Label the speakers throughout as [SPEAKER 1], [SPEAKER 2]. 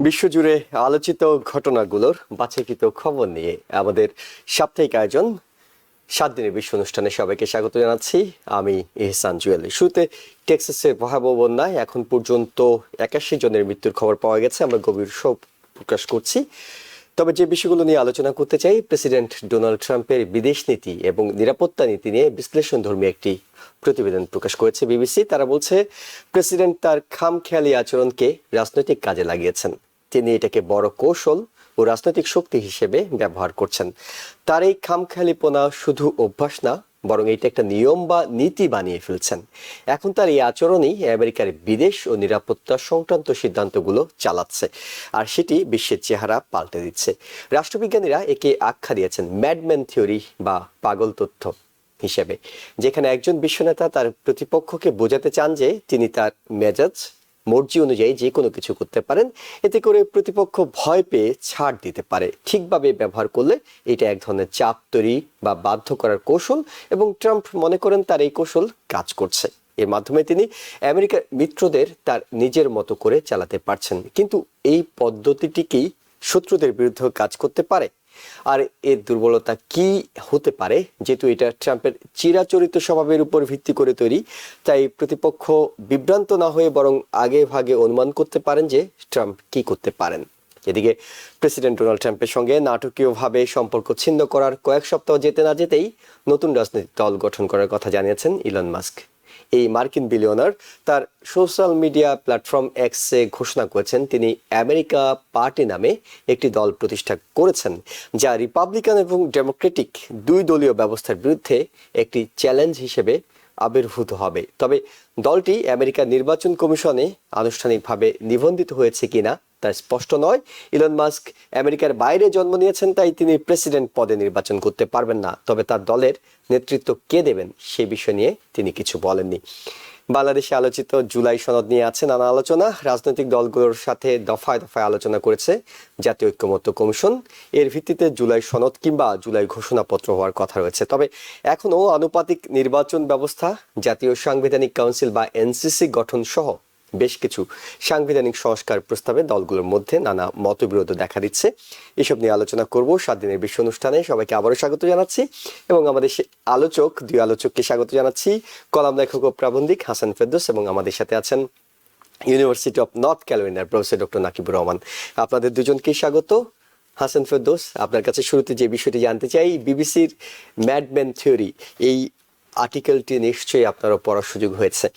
[SPEAKER 1] বিশ্বজুড়ে আলোচিত ঘটনাগুলোর বাছাইকৃত খবর নিয়ে আমাদের সাপ্তাহিক আয়োজন 7 দিনের বিশ্ব অনুষ্ঠানে সবাইকে স্বাগত জানাচ্ছি। আমি ইহসান জুয়েল। শুরুতে টেক্সাসের ভয়াবহ বন্যায় এখন পর্যন্ত 81 জনের মৃত্যুর খবর পাওয়া গেছে। আমরা গভীর শোক প্রকাশ করছি। তবে যে বিষয়গুলো নিয়ে আলোচনা করতে চাই, প্রেসিডেন্ট ডোনাল্ড ট্রাম্পের বিদেশ নীতি এবং নিরাপত্তা নীতি নিয়ে বিশ্লেষণধর্মী একটি প্রতিবেদন প্রকাশ করেছে বিবিসি। তারা বলছে প্রেসিডেন্ট তার খামখেয়ালি আচরণকে রাজনৈতিক কাজে লাগিয়েছেন। তিনি এটাকে বড় কৌশল ও রাজনৈতিক শক্তি হিসেবে ব্যবহার করছেন। তার এই খামখেয়ালিপনা শুধু অভ্যাস না, বরং এটা একটা নিয়ম বা নীতি বানিয়ে ফেলছেন। এখন তার এই আচরণই আমেরিকার বিদেশ ও নিরাপত্তা সংক্রান্ত সিদ্ধান্তগুলো চালাচ্ছে, আর সেটি বিশ্বের চেহারা পাল্টে দিচ্ছে। রাষ্ট্রবিজ্ঞানীরা একে আখ্যা দিয়েছেন ম্যাডম্যান থিওরি বা পাগল তথ্য হিসেবে, যেখানে একজন বিশ্বনেতা তার প্রতিপক্ষকে বোঝাতে চান যে তিনি তার মেজাজ মর্জি অনুযায়ী যে কোনো কিছু করতে পারেন। এতে করে প্রতিপক্ষ ভয় পেয়ে ছাড় দিতে পারে। ঠিকভাবে ব্যবহার করলে এটা এক ধরনের চাপ তৈরি বা বাধ্য করার কৌশল, এবং ট্রাম্প মনে করেন তার এই কৌশল কাজ করছে। এর মাধ্যমে তিনি আমেরিকার মিত্রদের তার নিজের মতো করে চালাতে পারছেন। কিন্তু এই পদ্ধতিটিকেই শত্রুদের বিরুদ্ধে কাজ করতে পারে। আর এর দুর্বলতা কি হতে পারে? যেহেতু এটা ট্রাম্পের চিরাচরিত স্বভাবের উপর ভিত্তি করে তৈরি, তাই প্রতিপক্ষ বিভ্রান্ত না হয়ে বরং আগে ভাগে অনুমান করতে পারেন যে ট্রাম্প কি করতে পারেন। এদিকে প্রেসিডেন্ট ডোনাল্ড ট্রাম্পের সঙ্গে নাটকীয়ভাবে সম্পর্ক ছিন্ন করার কয়েক সপ্তাহ যেতে না যেতেই নতুন রাজনৈতিক দল গঠন করার কথা জানিয়েছেন ইলন মাস্ক। এই মার্কিন বিলিয়নার তার সোশ্যাল মিডিয়া প্ল্যাটফর্ম এক্সে ঘোষণা করেছেন তিনি আমেরিকা পার্টি নামে একটি দল প্রতিষ্ঠা করেছেন, যা রিপাবলিকান এবং ডেমোক্রেটিক দুই দলীয় ব্যবস্থার বিরুদ্ধে একটি চ্যালেঞ্জ হিসেবে আবির্ভূত হবে। তবে দলটি আমেরিকার নির্বাচন কমিশনে আনুষ্ঠানিকভাবে নিবন্ধিত হয়েছে কিনা তা স্পষ্ট নয়। ইলন মাস্ক আমেরিকার বাইরে জন্ম নিয়েছেন, তাই তিনি প্রেসিডেন্ট পদে নির্বাচন করতে পারবেন না। তবে তার দলের নেতৃত্ব কে দেবেন সে বিষয় নিয়ে তিনি কিছু বলেননি। বাংলাদেশে আলোচিত জুলাই সনদ নিয়ে আছে নানা আলোচনা। রাজনৈতিক দলগুলোর সাথে দফায় দফায় আলোচনা করেছে জাতীয় ঐক্যমত্য কমিশন। এর ভিত্তিতে জুলাই সনদ কিংবা জুলাই ঘোষণাপত্র হওয়ার কথা রয়েছে। তবে এখনও আনুপাতিক নির্বাচন ব্যবস্থা, জাতীয় সাংবিধানিক কাউন্সিল বা এনসিসি গঠন সহ বেশ কিছু সাংবিধানিক সংস্কার প্রস্তাবে দলগুলোর মধ্যে নানা মতবিরোধ দেখা দিচ্ছে। এসব নিয়ে আলোচনা করব 7 দিনের বিশ্ব অনুষ্ঠানে। সবাইকে আবারও স্বাগত জানাচ্ছি, এবং আমাদের দুই আলোচককে স্বাগত জানাচ্ছি। কলাম লেখক ও প্রাবন্ধিক হাসান ফেরদৌস, এবং আমাদের সাথে আছেন ইউনিভার্সিটি অফ নর্থ ক্যারোলিনার প্রফেসর ডক্টর নাকিবুর রহমান। আপনাদের দুজনকেই স্বাগত। হাসান ফেরদৌস, আপনার কাছে শুরুতে যে বিষয়টি জানতে চাই, বিবিসির ম্যাডম্যান থিওরি, এই আর্টিকেলটি নিশ্চয়ই আপনারও পড়ার সুযোগ হয়েছে।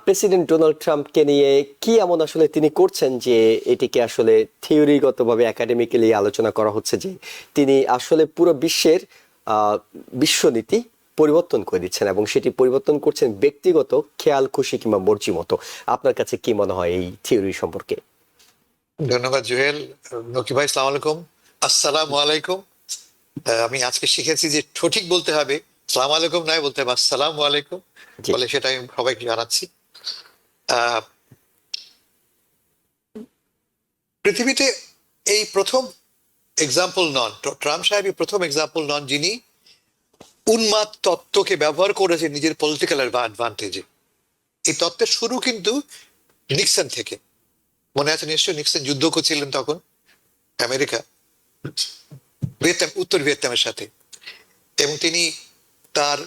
[SPEAKER 1] প্রেসিডেন্ট ডোনাল্ড ট্রাম্পকে নিয়ে কি এমন আসলে তিনি করছেন যে এটিকে আসলে থিওরিগতভাবে একাডেমিক্যালি আলোচনা করা হচ্ছে যে তিনি আসলে পুরো বিশ্বের বিশ্বনীতি পরিবর্তন করে দিচ্ছেন, এবং সেটি পরিবর্তন করছেন ব্যক্তিগত খেয়াল খুশি কিংবা মর্জি মতো। আপনার কাছে কি মনে হয় এই থিওরি সম্পর্কে?
[SPEAKER 2] ধন্যবাদ জুহেল। নকি ভাই, সালাম আলাইকুম। আসসালামু আলাইকুম। আমি আজকে শিখেছি যে সঠিক বলতে হবে, সালাম আলাইকুম নয়, বলতে হবে আসসালামু আলাইকুম। বলে সেটা আমি সবাইকে জানাচ্ছি। পৃথিবীতে এই প্রথম এক্সাম্পল নন, ট্রাম্প সাহেব প্রথম এক্সাম্পল নন যিনি উন্মাদ তত্ত্বকে ব্যবহার করেছে নিজের পলিটিক্যাল অ্যাডভান্টেজে। এই তত্ত্বের শুরু কিন্তু নিক্সন থেকে। মনে আছে নিশ্চয়, নিক্সন যুদ্ধ করছিলেন তখন আমেরিকা উত্তর ভিয়েতনামের সাথে, এবং তিনি তার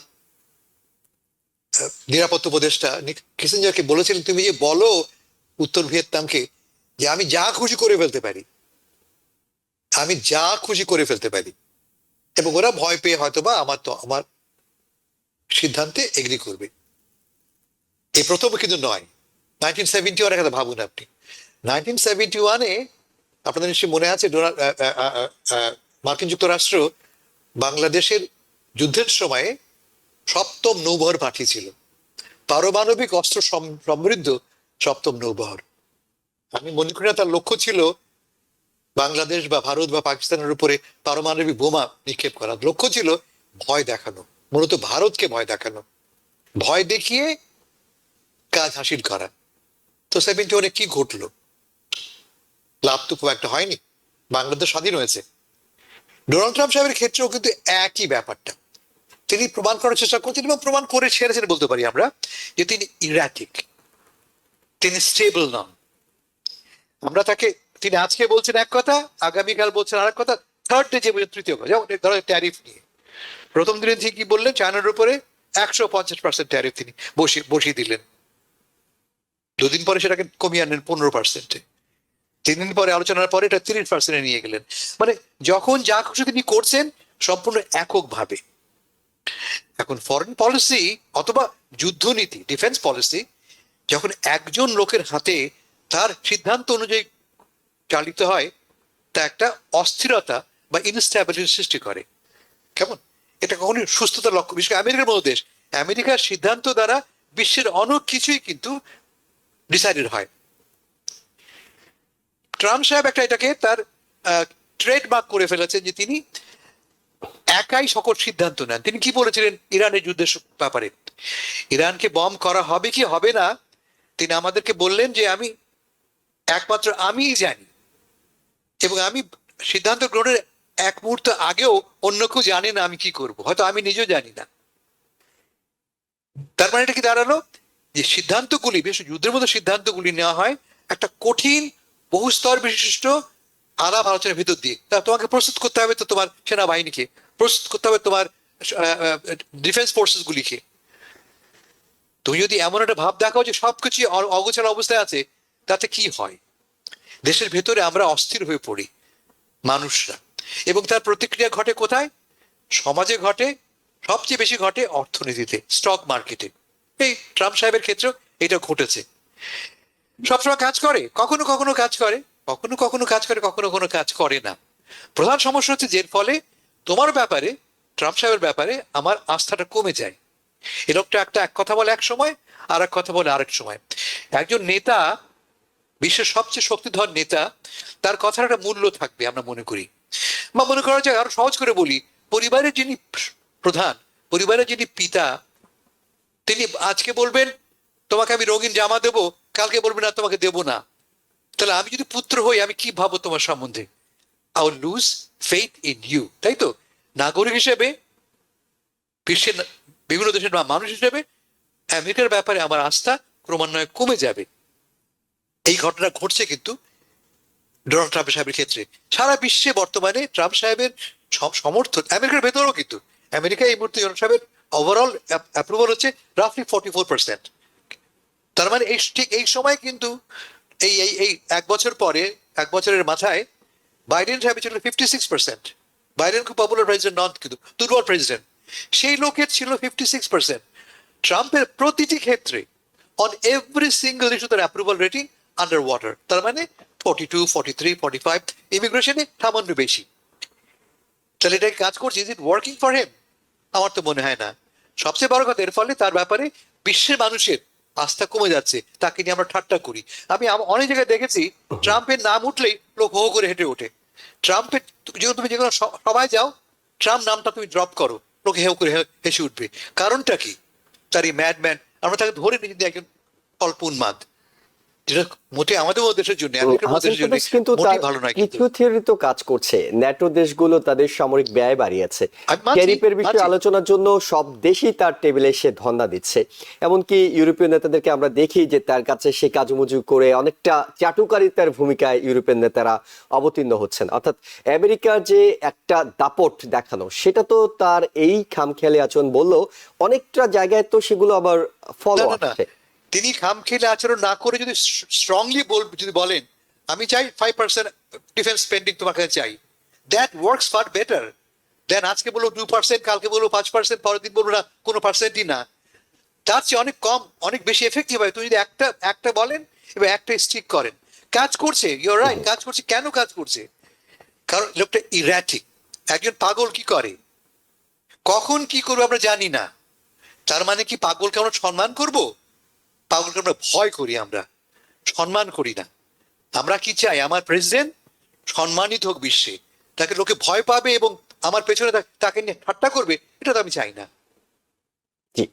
[SPEAKER 2] নিরাপত্তা উপদেষ্টা কিসিঞ্জারকে বলেছিলেন, তুমি যে বলো উত্তর ভিয়েতনামকে যে আমি যা খুশি করে ফেলতে পারি, আমি যা খুশি করে ফেলতে পারি, এবং ওরা ভয় পেয়ে হয়তোবা আমার সিদ্ধান্তে এগ্রি করবে। এই প্রথম কিন্তু নয়। 1971 কথা ভাবুন আপনি। 1971-এ আপনাদের নিশ্চয়ই মনে আছে, মার্কিন যুক্তরাষ্ট্র বাংলাদেশের যুদ্ধের সময়ে 7ম নৌবহর পাঠিয়েছিল, পারমাণবিক অস্ত্র সমৃদ্ধ 7ম নৌবহর। আমি মনে করি না তার লক্ষ্য ছিল বাংলাদেশ বা ভারত বা পাকিস্তানের উপরে পারমাণবিক বোমা নিক্ষেপ করা। লক্ষ্য ছিল ভয় দেখানো, মূলত ভারতকে ভয় দেখানো, ভয় দেখিয়ে কাজ হাসিল করা। তো 71-এ কি ঘটলো? লাভ তো খুব একটা হয়নি, বাংলাদেশ স্বাধীন হয়েছে। ডোনাল্ড ট্রাম্প সাহেবের ক্ষেত্রেও কিন্তু একই ব্যাপারটা তিনি প্রমাণ করার চেষ্টা করছেন, এবং প্রমাণ করে ছেড়েছেন বলতে পারি আমরা, যে তিনি ইরাটিক, তিনি স্টেবল নন। আমরা তাকে তিনি আজকে বলছেন এক কথা, আগামীকাল বলছেন আরেক কথা, থার্ড ডে যে বলছেন তৃতীয় কথা। যেমন ধরো ট্যারিফ নিয়ে প্রথম দিনে ঠিক কি বললেন, চায়নার উপরে 150% ট্যারিফ তিনি বসিয়ে দিলেন। দুদিন পরে সেটাকে কমিয়ে আনলেন 15%-এ। 3 দিন পরে আলোচনার পরে এটা 30%-এ নিয়ে গেলেন। মানে যখন যা খুশি তিনি করছেন সম্পূর্ণ এককভাবে। এখন ফরেন পলিসি অথবা যুদ্ধনীতি, ডিফেন্স পলিসি যখন একজন লোকের হাতে তার সিদ্ধান্ত অনুযায়ী চালিত হয়, তা একটা অস্থিরতা বা ইনস্ট্যাবিলিটি সৃষ্টি করে। কেমন? এটা কখনোই সুস্থতার লক্ষ্য। বিশেষ করে আমেরিকার মতো দেশ, আমেরিকার সিদ্ধান্ত দ্বারা বিশ্বের অনেক কিছুই কিন্তু ডিসাইডেড হয়। ট্রাম্প সাহেব একটা এটাকে তার ট্রেডমার্ক করে ফেলেছেন যে তিনি একাই সকল সিদ্ধান্ত নেন। তিনি কি বলেছিলেন ইরানের যুদ্ধের ব্যাপারে? ইরানকে বম করা হবে কি হবে না তিনি আমাদেরকে বললেন যে আমি একমাত্র আমিই জানি, এবং আমি সিদ্ধান্ত গ্রহণের এক মুহূর্ত আগেও অন্য কেউ জানে না আমি কি করব, হয়তো আমি নিজেও জানি না। তার মানে এটা কি দাঁড়ালো যে সিদ্ধান্তগুলি, বিশেষ যুদ্ধের মতো সিদ্ধান্তগুলি নেওয়া হয় একটা কঠিন বহুস্তর বিশিষ্ট আলাপ আলোচনার ভিতর দিয়ে। তা তোমাকে প্রস্তুত করতে হবে তো তোমার সেনাবাহিনীকে, প্রস্তুত করতে হবে তোমার ডিফেন্স ফোর্সেস গুলিকে। তুমি যদি এমন একটা ভাব দেখাও যে সবকিছু অগোছালো অবস্থায় আছে, তাতে কি হয়? দেশের ভেতরে আমরা অস্থির হয়ে পড়ি মানুষরা, এবং তার প্রতিক্রিয়া ঘটে কোথায়? সমাজে ঘটে, সবচেয়ে বেশি ঘটে অর্থনীতিতে, স্টক মার্কেটে। এই ট্রাম্প সাহেবের ক্ষেত্রেও এটা ঘটেছে। সবসময় কাজ করে, কখনো কখনো কাজ করে, কখনো কখনো কাজ করে, কখনো কখনো কাজ করে না। প্রধান সমস্যা হচ্ছে যে ফলে তোমার ব্যাপারে, ট্রাম্প সাহেবের ব্যাপারে আমার আস্থাটা কমে যায়। এ লোকটা এক কথা বলে এক সময়, আর এক কথা বলে আরেক সময়। একজন নেতা, বিশ্বের সবচেয়ে শক্তিধর নেতা, তার কথার একটা মূল্য থাকবে আমরা মনে করি। বা মনে করা যায়, আরো সহজ করে বলি, পরিবারের যিনি প্রধান, পরিবারের যিনি পিতা, তিনি আজকে বলবেন তোমাকে আমি রঙিন জামা দেবো, কালকে বলবেন না তোমাকে দেবো না। তাহলে আমি যদি পুত্র হই আমি কি ভাবো তোমার সম্বন্ধে? I will lose faith in you, তাই তো? নাগরিক হিসেবে, বিশ্বের বিভিন্ন দেশের মানুষ হিসেবে আমেরিকার ব্যাপারে আমার আস্থা ক্রমান্বয়ে কমে যাবে। এই ঘটনা ঘটছে কিন্তু ডোনাল্ড ট্রাম্প সাহেবের ক্ষেত্রে। সারা বিশ্বে বর্তমানে ট্রাম্প সাহেবের সমর্থন, আমেরিকার ভেতরেও কিন্তু, আমেরিকা এই মুহূর্তে ডোনাল্ড সাহেবের ওভারঅল অ্যাপ্রুভাল হচ্ছে রাফলি 44%। তার মানে ঠিক এই সময় কিন্তু এই এই এই 1 বছর পরে, 1 বছরের মাথায় বাইডেন সাহেব ছিল 56%। বাইডেন খুব পপুলার প্রেসিডেন্ট নন, কিন্তু দুর্বল প্রেসিডেন্ট। সেই লোকের ছিল 56%। ট্রাম্পের প্রতিটি ক্ষেত্রে, অন এভরি সিঙ্গল ইস্যু তার অ্যাপ্রুভাল রেটিং আন্ডার ওয়াটার। তার মানে 42, 43, 45, ইমিগ্রেশনে সামান্য বেশি। তাহলে এটা কাজ করছে, is it working for him? আমার তো মনে হয় না। সবচেয়ে বড় কথা, এর ফলে তার ব্যাপারে বিশ্বের মানুষের আস্থা কমে যাচ্ছে, তাকে নিয়ে আমরা ঠাট্টা করি। আমি অনেক জায়গায় দেখেছি ট্রাম্পের নাম উঠলেই লোক হো করে হেঁটে ওঠে। ট্রাম্পের তুমি যেগুলো সবাই যাও, ট্রাম্প নামটা তুমি ড্রপ করো, লোকে হেউ করে হেসে উঠবে। কারণটা কি? তার এই ম্যাডম্যান, আমরা তাকে ধরে নিই যে একজন অল্প উন্মাদ, যেটা মোটে আমাদের মতো দেশের জন্য, আমেরিকার মতো দেশের জন্য
[SPEAKER 1] কিন্তু
[SPEAKER 2] মোটেই ভালো নয়।
[SPEAKER 1] কিছু থিওরি তো কাজ করছে, ন্যাটো দেশগুলো তাদের সামরিক ব্যয় বাড়িয়েছে,
[SPEAKER 2] আমি মানছি,
[SPEAKER 1] ট্যারিফের বিষয়ে আলোচনার জন্য সব দেশই তার টেবিলে এসে ধন্না দিচ্ছে। এমনকি ইউরোপীয় নেতাদেরকে আমরা দেখি যে তার কাছে সে কাজুমুজু করে অনেকটা চাটুকারিতার ভূমিকায় ইউরোপিয়ান নেতারা অবতীর্ণ হচ্ছেন। অর্থাৎ আমেরিকার যে একটা দাপট দেখানো, সেটা তো তার এই খামখেয়ালি আচরণ বললেও অনেকটা জায়গায় তো সেগুলো আবার ফলো আসছে।
[SPEAKER 2] তিনি খামখেয়ালি আচরণ না করে যদি স্ট্রংলি যদি বলেন আমি চাই 5% ডিফেন্স স্পেন্ডিং তোমার কাছে চাই, দ্যাট ওয়ার্কস ফার বেটার দেন আজকে বলবো 2%, কালকে বলবো 5%, পরের দিন বলবো না কোনো পার্সেন্টই না। তার চেয়ে অনেক কম, অনেক বেশি এফেক্টিভ হয় তুমি যদি একটা বলেন এবং একটা স্টিক করেন। কাজ করছে, ইউর রাইট, কাজ করছে। কেন কাজ করছে? কারণ লোকটা ইরাটিক। একজন পাগল কি করে, কখন কি করবো আমরা জানি না। তার মানে কি পাগলকে আমরা সম্মান করবো? পাগলকে আমরা ভয় করি, আমরা সম্মান করি না। আমরা কি চাই? আমার প্রেসিডেন্ট সম্মানিত হোক বিশ্বে, তাকে লোকে ভয় পাবে এবং আমার পেছনে তাকে নিয়ে ঠাট্টা করবে, এটা তো আমি চাই না।
[SPEAKER 1] জি,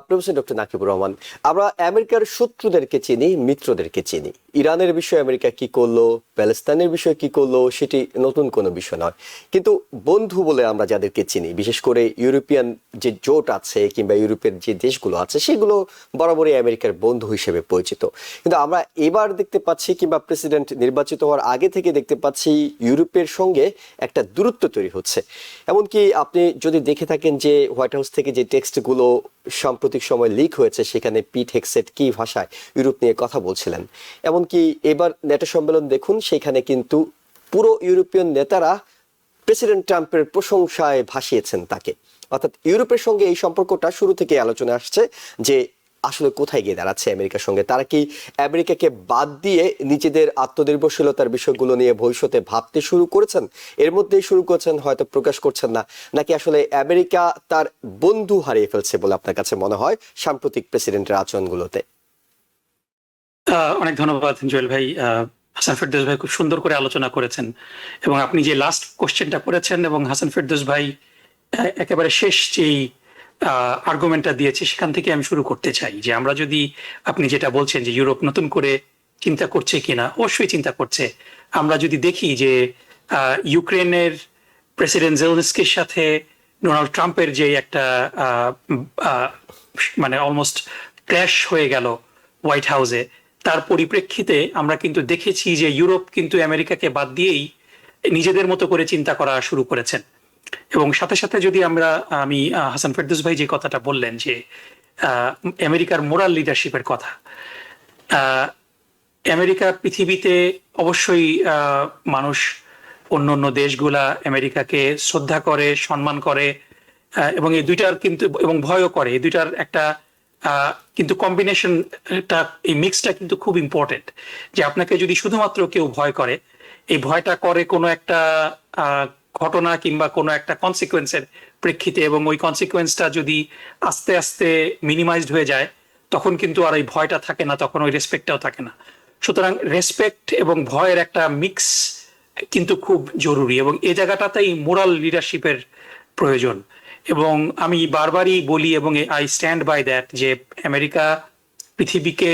[SPEAKER 1] প্রফেসর ডক্টর নাকিবুর রহমান, আমরা আমেরিকার শত্রুদেরকে চিনি, মিত্রদেরকে চিনি। ইরানের বিষয়ে আমেরিকা কি করলো, প্যালেস্তাইনের বিষয়ে কি করলো, সেটি নতুন কোনো বিষয় নয়। কিন্তু বন্ধু বলে আমরা যাদেরকে চিনি, বিশেষ করে ইউরোপিয়ান যে জোট আছে কিংবা ইউরোপের যে দেশগুলো আছে, সেগুলো বরাবরই আমেরিকার বন্ধু হিসেবে পরিচিত। কিন্তু আমরা এবার দেখতে পাচ্ছি, কিংবা প্রেসিডেন্ট নির্বাচিত হওয়ার আগে থেকে দেখতে পাচ্ছি, ইউরোপের সঙ্গে একটা দূরত্ব তৈরি হচ্ছে। এমনকি আপনি যদি দেখে থাকেন যে হোয়াইট হাউস থেকে যে টেক্সটগুলো সাম্প্রতিক সময় লিক হয়েছে, সেখানে পিট হেগসেট কি ভাষায় ইউরোপ নিয়ে কথা বলছিলেন। এমনকি এবার ন্যাটো সম্মেলন দেখুন, সেখানে কিন্তু পুরো ইউরোপিয়ান নেতারা প্রেসিডেন্ট ট্রাম্পের প্রশংসায় ভাসিয়েছেন তাকে। অর্থাৎ ইউরোপের সঙ্গে এই সম্পর্কটা শুরু থেকে আলোচনা আসছে যে আসলে কোথায় গিয়ে দাঁড়াচ্ছে আমেরিকার সঙ্গে। তারা কি আমেরিকাকে বাদ দিয়ে নিজেদের আত্মনির্ভরশীলতার বিষয়গুলো নিয়ে ভবিষ্যতে ভাবতে শুরু করেছেন? এর মধ্যেই শুরু করেছেন, হয়তো প্রকাশ করছেন না, নাকি আসলে আমেরিকা তার বন্ধু হারিয়ে ফেলছে বলে আপনার কাছে মনে হয় সাম্প্রতিক প্রেসিডেন্টের আচরণগুলোতে?
[SPEAKER 3] অনেক ধন্যবাদ জুয়েল ভাই। হাসান ফেরদৌস ভাই খুব সুন্দর করে আলোচনা করেছেন, এবং আপনি যে লাস্ট কোশ্চেনটা করেছেন এবং হাসান ফেরদৌস ভাই একেবারে শেষ যেই আর্গুমেন্টটা দিয়েছে, সেখান থেকে আমি শুরু করতে চাই যে আমরা যদি, আপনি যেটা বলছেন যে ইউরোপ নতুন করে চিন্তা করছে কিনা, অবশ্যই চিন্তা করছে। আমরা যদি দেখি যে ইউক্রেনের প্রেসিডেন্ট জেলেনস্কির সাথে ডোনাল্ড ট্রাম্পের যে একটা মানে অলমোস্ট ক্র্যাশ হয়ে গেল হোয়াইট হাউসে, তার পরিপ্রেক্ষিতে আমরা কিন্তু দেখেছি যে ইউরোপ কিন্তু আমেরিকাকে বাদ দিয়েই নিজেদের মতো করে চিন্তা করা শুরু করেছেন। এবং সাথে সাথে যদি আমি হাসান ফেরদৌস ভাই যে কথাটা বললেন যে আমেরিকার মোরাল লিডারশিপের কথা, আমেরিকা পৃথিবীতে অবশ্যই মানুষ, অন্য অন্য দেশগুলা আমেরিকাকে শ্রদ্ধা করে, সম্মান করে, এবং এই দুইটার কিন্তু, এবং ভয়ও করে, এই দুইটার একটা কিন্তু কম্বিনেশনটা, এই মিক্সটা কিন্তু খুব ইম্পর্টেন্ট। যে আপনাকে যদি শুধুমাত্র কেউ ভয় করে, এই ভয়টা করে কোনো একটা ঘটনা কিংবা কোনো একটা কনসিকুয়েন্সের প্রেক্ষিতে, এবং ওই কনসিকুয়েন্সটা যদি আস্তে আস্তে মিনিমাইজড হয়ে যায়, তখন কিন্তু আর এই ভয়টা থাকে না, তখন ওই রেসপেক্টটাও থাকে না। সুতরাং রেসপেক্ট এবং ভয়ের একটা মিক্স কিন্তু খুব জরুরি, এবং এই জায়গাটাতেই মোরাল লিডারশিপের প্রয়োজন। এবং আমি বারবারই বলি, এবং আই স্ট্যান্ড বাই দ্যাট, যে আমেরিকা পৃথিবীকে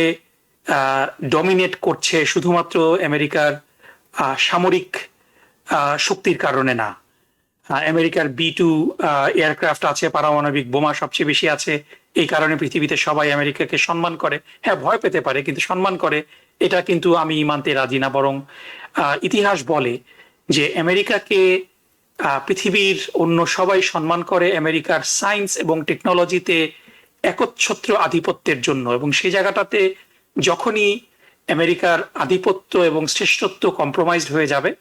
[SPEAKER 3] ডমিনেট করছে শুধুমাত্র আমেরিকার সামরিক শক্তির কারণে না। আমেরিকার B-2 এয়ারক্রাফট আছে, পারমাণবিক বোমা সবচেয়ে বেশি আছে, এই কারণে পৃথিবীতে সবাই আমেরিকাকে সম্মান করে। হ্যাঁ, ভয় পেতে পারে, কিন্তু সম্মান করে, এটা কিন্তু আমি মানতে রাজি না। বরং ইতিহাস বলে যে আমেরিকাকে পৃথিবীর অন্য সবাই সম্মান করে আমেরিকার সায়েন্স এবং টেকনোলজিতে একচ্ছত্র আধিপত্যের জন্য। এবং সেই জায়গাটাতে যখনই আমেরিকার আধিপত্য এবং শ্রেষ্ঠত্ব কম্প্রোমাইজড হয়ে যাবে,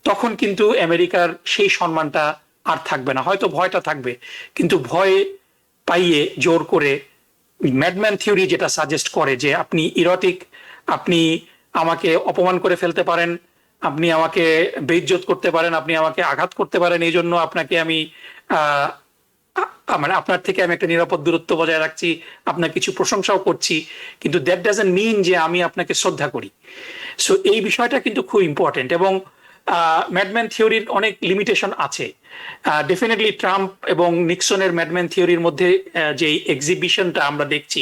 [SPEAKER 3] তখন কিন্তু আমেরিকার সেই সম্মানটা আর থাকবে না। হয়তো ভয়টা থাকবে, কিন্তু ভয় পাইয়ে জোর করে, ম্যাডম্যান থিওরি যেটা সাজেস্ট করে যে আপনি ইরোটিক, আপনি আমাকে অপমান করে ফেলতে পারেন, আপনি আমাকে বেইজ্জত করতে পারেন, আপনি আমাকে আঘাত করতে পারেন, এই জন্য আপনাকে আমি মানে আপনার থেকে আমি একটা নিরাপদ দূরত্ব বজায় রাখছি, আপনার কিছু প্রশংসাও করছি, কিন্তু দ্যাট ডাজন্ট মিন যে আমি আপনাকে শ্রদ্ধা করি। সো এই বিষয়টা কিন্তু খুব ইম্পর্টেন্ট। এবং ম্যাডম্যান থিওরির অনেক লিমিটেশন আছে। ডেফিনেটলি ট্রাম্প এবং নিক্সনের ম্যাডম্যান থিওরির মধ্যে যে এক্সিবিশনটা আমরা দেখছি,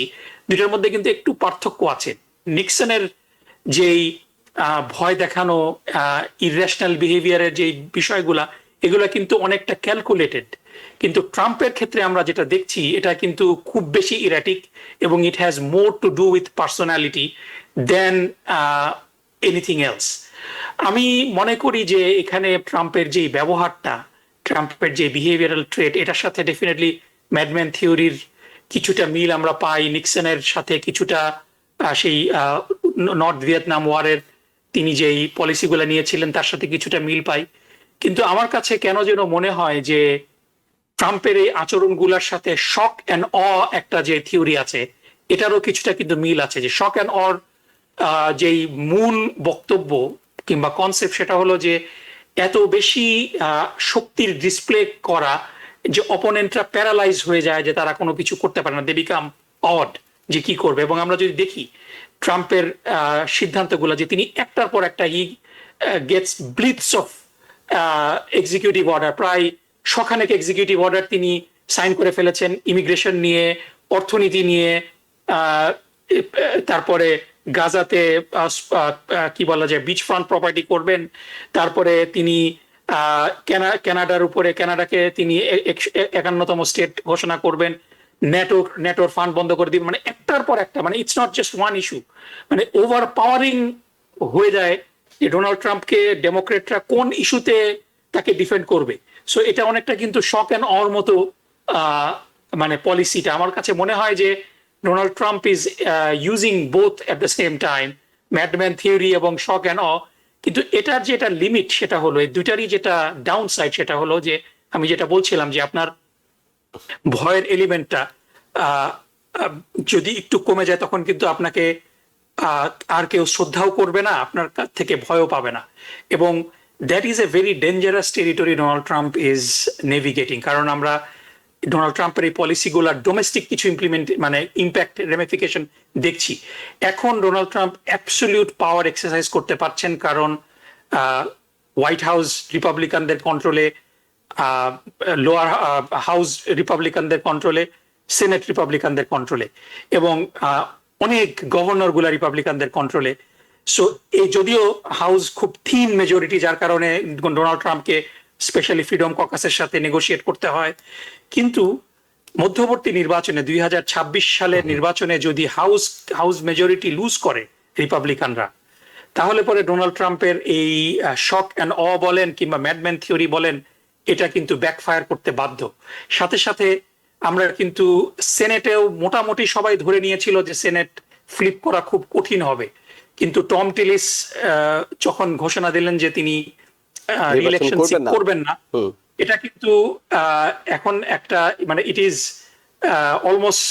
[SPEAKER 3] দুটোর মধ্যে কিন্তু একটু পার্থক্য আছে। নিক্সনের যেই ভয় দেখানো, ইররেশনাল বিহেভিয়ারের যে বিষয়গুলা, এগুলো কিন্তু অনেকটা ক্যালকুলেটেড। কিন্তু ট্রাম্পের ক্ষেত্রে আমরা যেটা দেখছি, এটা কিন্তু খুব বেশি ইরাটিক, এবং it has more to do with personality than anything else. আমি মনে করি যে এখানে ট্রাম্পের যে ব্যবহারটা, ট্রাম্পের যে বিহেভিয়ারাল ট্রেট, এটার সাথে ডেফিনেটলি ম্যাডম্যান থিওরির কিছুটা মিল আমরা পাই, নিক্সনের সাথে কিছুটা সেই নর্থ ভিয়েতনাম ওয়ারের তিনি যেই পলিসিগুলো নিয়েছিলেন তার সাথে কিছুটা মিল পাই। কিন্তু আমার কাছে কেন যেন মনে হয় যে ট্রাম্পের এই আচরণগুলোর সাথে শক অ্যান্ড অ একটা যে থিওরি আছে, এটারও কিছুটা কিন্তু মিল আছে। যে শক অ্যান্ড অর যেই মূল বক্তব্য কিংবা কনসেপ্ট, সেটা হলো যে এত বেশি শক্তির ডিসপ্লে করা যে অপোনেন্টরা প্যারালাইজ হয়ে যায়, যে তারা কোনো কিছু করতে পারে না, দে বিকাম অড, যে কি করবে। এবং আমরা যদি দেখি ট্রাম্পের সিদ্ধান্তগুলো, যে তিনি একটার পর একটা he gets blitz of executive order, প্রায় শখানেক এক্সিকিউটিভ অর্ডার তিনি সাইন করে ফেলেছেন, ইমিগ্রেশন নিয়ে, অর্থনীতি নিয়ে, তারপরে গাজাতে কি বলা যায় বিচ ফ্রন্ট প্রপার্টি করবেন, তারপরে তিনি কানাডার উপরে কানাডাকে তিনি 51তম স্টেট ঘোষণা করবেন, নেটোর ফান্ড বন্ধ করে দিবেন, মানে একটার পর একটা, মানে it's not just one is to, মানে ওভার পাওয়ারিং হয়ে যায় যে ডোনাল্ড ট্রাম্পকে ডেমোক্রেটরা কোন ইস্যুতে তাকে ডিফেন্ড করবে। সো এটা অনেকটা কিন্তু শক অ্যান্ড অর মতো মানে পলিসিটা আমার কাছে মনে হয় যে Donald Trump is using both at the same time, madman theory এবং শক অ্যান্ড অ। কিন্তু এটার যেটা লিমিট সেটা হলো, এই দুইটারই যেটা ডাউন সাইড সেটা হলো যে আমি যেটা বলছিলাম যে আপনার ভয়ের এলিমেন্টটা যদি একটু কমে যায় তখন কিন্তু আপনাকে আর কেউ শ্রদ্ধাও করবে না, আপনার কাছ থেকে ভয়ও পাবে না। এবং that is a very dangerous territory Donald Trump is navigating. কারণ আমরা ডোনাল্ড ট্রাম্পের এই পলিসিগুলার ডোমেস্টিক কিছু মানে ইম্প্যাক্ট রেমিফিকেশন দেখছি। এখন ডোনাল্ড ট্রাম্প অ্যাবসলিউট পাওয়ার এক্সারসাইজ করতে পারছেন, কারণ হোয়াইট হাউস রিপাবলিকানদের কন্ট্রোলে, লোয়ার হাউস রিপাবলিকানদের কন্ট্রোলে, সেনেট রিপাবলিকানদের কন্ট্রোলে, এবং অনেক গভর্নর গুলা রিপাবলিকানদের কন্ট্রোলে। সো এই যদিও হাউস খুব থিন মেজরিটি, যার কারণে ডোনাল্ড ট্রাম্পকে স্পেশালি ফ্রিডম ককাসের সাথে নেগোশিয়েট করতে হয়, কিন্তু মধ্যবর্তী নির্বাচনে 2026 সালের নির্বাচনে যদি হাউস মেজরিটি লুজ করে রিপাবলিকানরা, তাহলে পরে ডোনাল্ড ট্রাম্পের এই শক অ্যান্ড অ বলেন কিংবা ম্যাডম্যান থিওরি বলেন, এটা কিন্তু ব্যাকফায়ার করতে বাধ্য। সাথে সাথে আমরা কিন্তু সেনেটেও মোটামুটি সবাই ধরে নিয়েছিল যে সেনেট ফ্লিপ করা খুব কঠিন হবে, কিন্তু টম টিলিস যখন ঘোষণা দিলেন যে তিনি রিইলেকশন করবেন না, এটা কিন্তু এখন একটা মানে ইট ইজ অলমোস্ট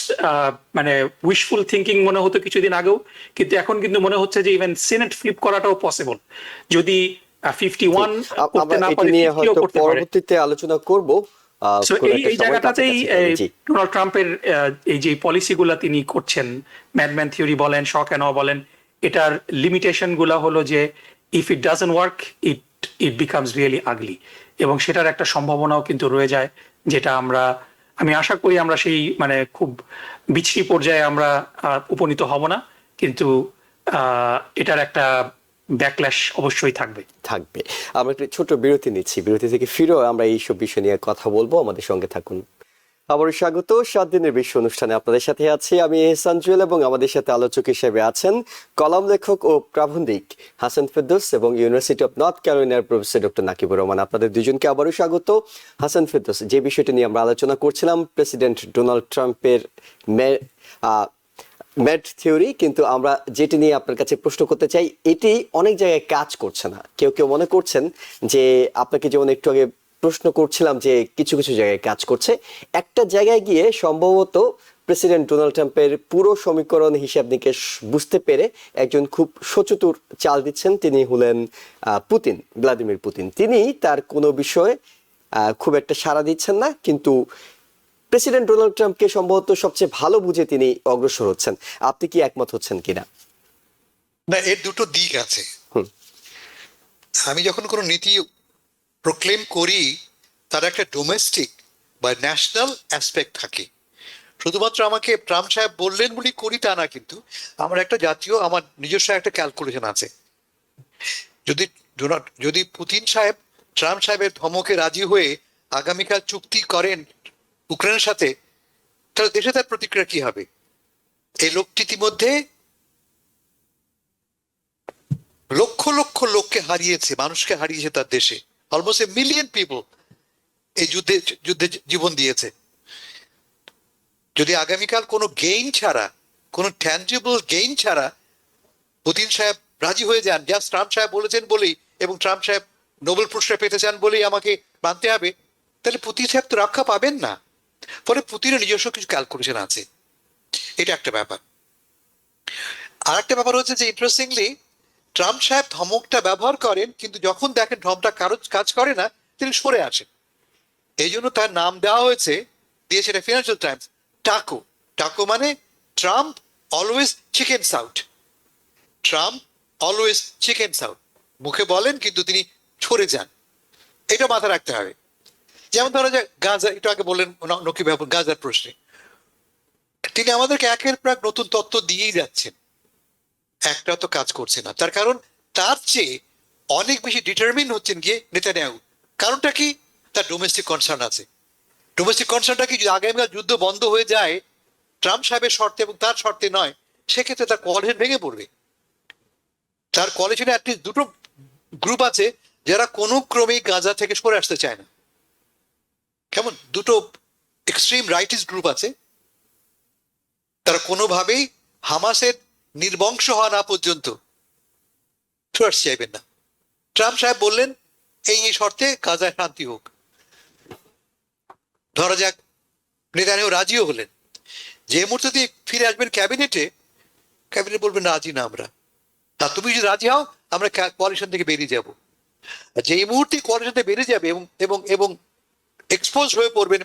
[SPEAKER 3] মানে উইশফুল থিঙ্কিং মনে হতো কিছুদিন আগেও, কিন্তু এখন কিন্তু মনে হচ্ছে যে ইভেন সেনেট ফ্লিপ করাটাও পসিবল যদি 51 করতে না পারে,
[SPEAKER 1] পরবর্তীতে আলোচনা করব।
[SPEAKER 3] এই জায়গাটাতেই ডোনাল্ড ট্রাম্পের এই যে পলিসিগুলা তিনি করছেন, ম্যাডম্যান থিওরি বলেন, শক অ্যান্ড অ বলেন, এটার লিমিটেশন গুলা হলো যে if it doesn't work it becomes really ugly, এবং সেটার একটা সম্ভাবনাও কিন্তু রয়ে যায়, যেটা আমি আশা করি আমরা সেই মানে খুব বিচ্ছিরি পর্যায়ে আমরা উপনীত হব না, কিন্তু এটার একটা ব্যাকল্যাশ অবশ্যই থাকবে।
[SPEAKER 1] আমরা একটা ছোট বিরতি নিচ্ছি, বিরতি থেকে ফিরেও আমরা এইসব বিষয় নিয়ে কথা বলবো। আমাদের সঙ্গে থাকুন। আবারও স্বাগত 7 দিনের বিশ্ব অনুষ্ঠানে, আপনাদের সাথে আছি আমি এহসান জুয়েল, এবং আমাদের সাথে আলোচক হিসেবে আছেন কলাম লেখক ও প্রাবন্ধিক হাসান ফেরদৌস এবং ইউনিভার্সিটি অফ নর্থ ক্যারোলিনার প্রফেসর ডক্টর নাকিবুর রহমান। আপনাদের দুজনকে আবারও স্বাগত। হাসান ফেরদৌস, যে বিষয়টি নিয়ে আমরা আলোচনা করছিলাম, প্রেসিডেন্ট ডোনাল্ড ট্রাম্পের ম্যাড থিওরি, কিন্তু আমরা যেটি নিয়ে আপনার কাছে প্রশ্ন করতে চাই, এটি অনেক জায়গায় কাজ করছে না। কেউ কেউ মনে করছেন যে, আপনাকে যেমন একটু আগে প্রশ্ন করছিলাম যে কিছু কিছু জায়গায় কাজ করছে, একটা জায়গায় গিয়ে সম্ভবত প্রেসিডেন্ট ডোনাল্ড ট্রাম্পের পুরো সমীকরণ হিসাব নিকেশ বুঝতে পেরে একজন খুব সচতুর চাল দিচ্ছেন, তিনি হলেন পুতিন, ভ্লাদিমির পুতিন। তিনি তার কোনো বিষয়ে খুব একটা সাড়া দিচ্ছেন না, কিন্তু প্রেসিডেন্ট ডোনাল্ড ট্রাম্পকে সম্ভবত সবচেয়ে ভালো বুঝে তিনি অগ্রসর হচ্ছেন। আপনি কি একমত হচ্ছেন কিনা?
[SPEAKER 2] না, এর দুটো দিক আছে। আমি যখন কোনো নীতি প্রক্লেম করি, তার একটা ডোমেস্টিক বা ন্যাশনাল অ্যাসপেক্ট থাকে। শুধুমাত্র আমাকে ট্রাম্প সাহেব বললেন বলি করি তা না, কিন্তু আমার একটা জাতীয়, আমার নিজস্ব একটা ক্যালকুলেশন আছে। যদি পুতিন সাহেব ট্রাম্প সাহেবের ধমকে রাজি হয়ে আগামীকাল চুক্তি করেন ইউক্রেনের সাথে, তাহলে দেশে তার প্রতিক্রিয়া কি হবে? এই লোকটি ইতিমধ্যে লক্ষ লক্ষ লোককে হারিয়েছে, মানুষকে হারিয়েছে তার দেশে। অলমোস্ট 1 মিলিয়ন পিপল এই যুদ্ধে জীবন দিয়েছে। যদি আগামীকাল কোনো গেইন ছাড়া, কোনো ট্যাঞ্জিবল গেইন ছাড়া পুতিন সাহেব রাজি হয়ে যান, জাস্ট ট্রাম্প সাহেব বলেছেন বলেই, এবং ট্রাম্প সাহেব নোবেল পুরস্কার পেতে চান বলেই আমাকে মানতে হবে, তাহলে পুতিন সাহেব তো রক্ষা পাবেন না। ফলে পুতিনের নিজস্ব কিছু ক্যালকুলেশন আছে, এটা একটা ব্যাপার। আর একটা ব্যাপার হচ্ছে যে, ইন্টারেস্টিংলি ট্রাম্প সাহেব ধমকটা ব্যবহার করেন, কিন্তু যখন দেখেন ধমকটা কাজ করে না, তিনি সরে আসেন। এই জন্য তার নাম দেওয়া হয়েছে, দিয়েছে এটা ফিনান্সিয়াল টাইমস, টাকো। টাকো মানে Trump always chickens out. Trump always chickens out, মুখে বলেন কিন্তু তিনি সরে যান। এটা মাথায় রাখতে হবে। যেমন ধরো যে গাজা, একটু আগে বললেন নকিব গাজার প্রশ্নে, তিনি আমাদেরকে একের পর এক নতুন তথ্য দিয়েই যাচ্ছেন। একটা তো কাজ করছে না। তার কারণ তার চেয়ে অনেক বেশি ডিটারমিন হচ্ছেন গিয়ে নেতানিয়াহু। কারণটা কি? তার ডোমেস্টিক কনসার্ন আছে। ডোমেস্টিক কনসার্নটা কি, যদি আগামীকাল যুদ্ধ বন্ধ হয়ে যায় ট্রাম্প সাহেবের শর্তে এবং তার শর্তে নয়, সেক্ষেত্রে তার কোয়ালিশন ভেঙে পড়বে। তার কোয়ালিশনে অ্যাটলিস্ট দুটো গ্রুপ আছে যারা কোনো ক্রমেই গাজা থেকে সরে আসতে চায় না। কেমন? দুটো এক্সট্রিম রাইটিস্ট গ্রুপ আছে, তারা কোনোভাবেই হামাসের নির্বংশ হওয়া না পর্যন্ত সরে আসতে চাইবেন না। ট্রাম্প সাহেব বললেন এই এই শর্তে গাজায় শান্তি হোক। ধরা যাক নেতানিয়াহু রাজিও হলেন, যে মুহূর্তে দিয়ে ফিরে আসবেন ক্যাবিনেটে, ক্যাবিনেট বলবেন রাজি না আমরা। তা তুমি যদি রাজি হও আমরা কোয়ালিশন থেকে বেরিয়ে যাব। আর যেই মুহূর্তে কোয়ালিশন থেকে বেরিয়ে যাবে এবং এবং এবং এক্সপোজ হয়ে পড়বেন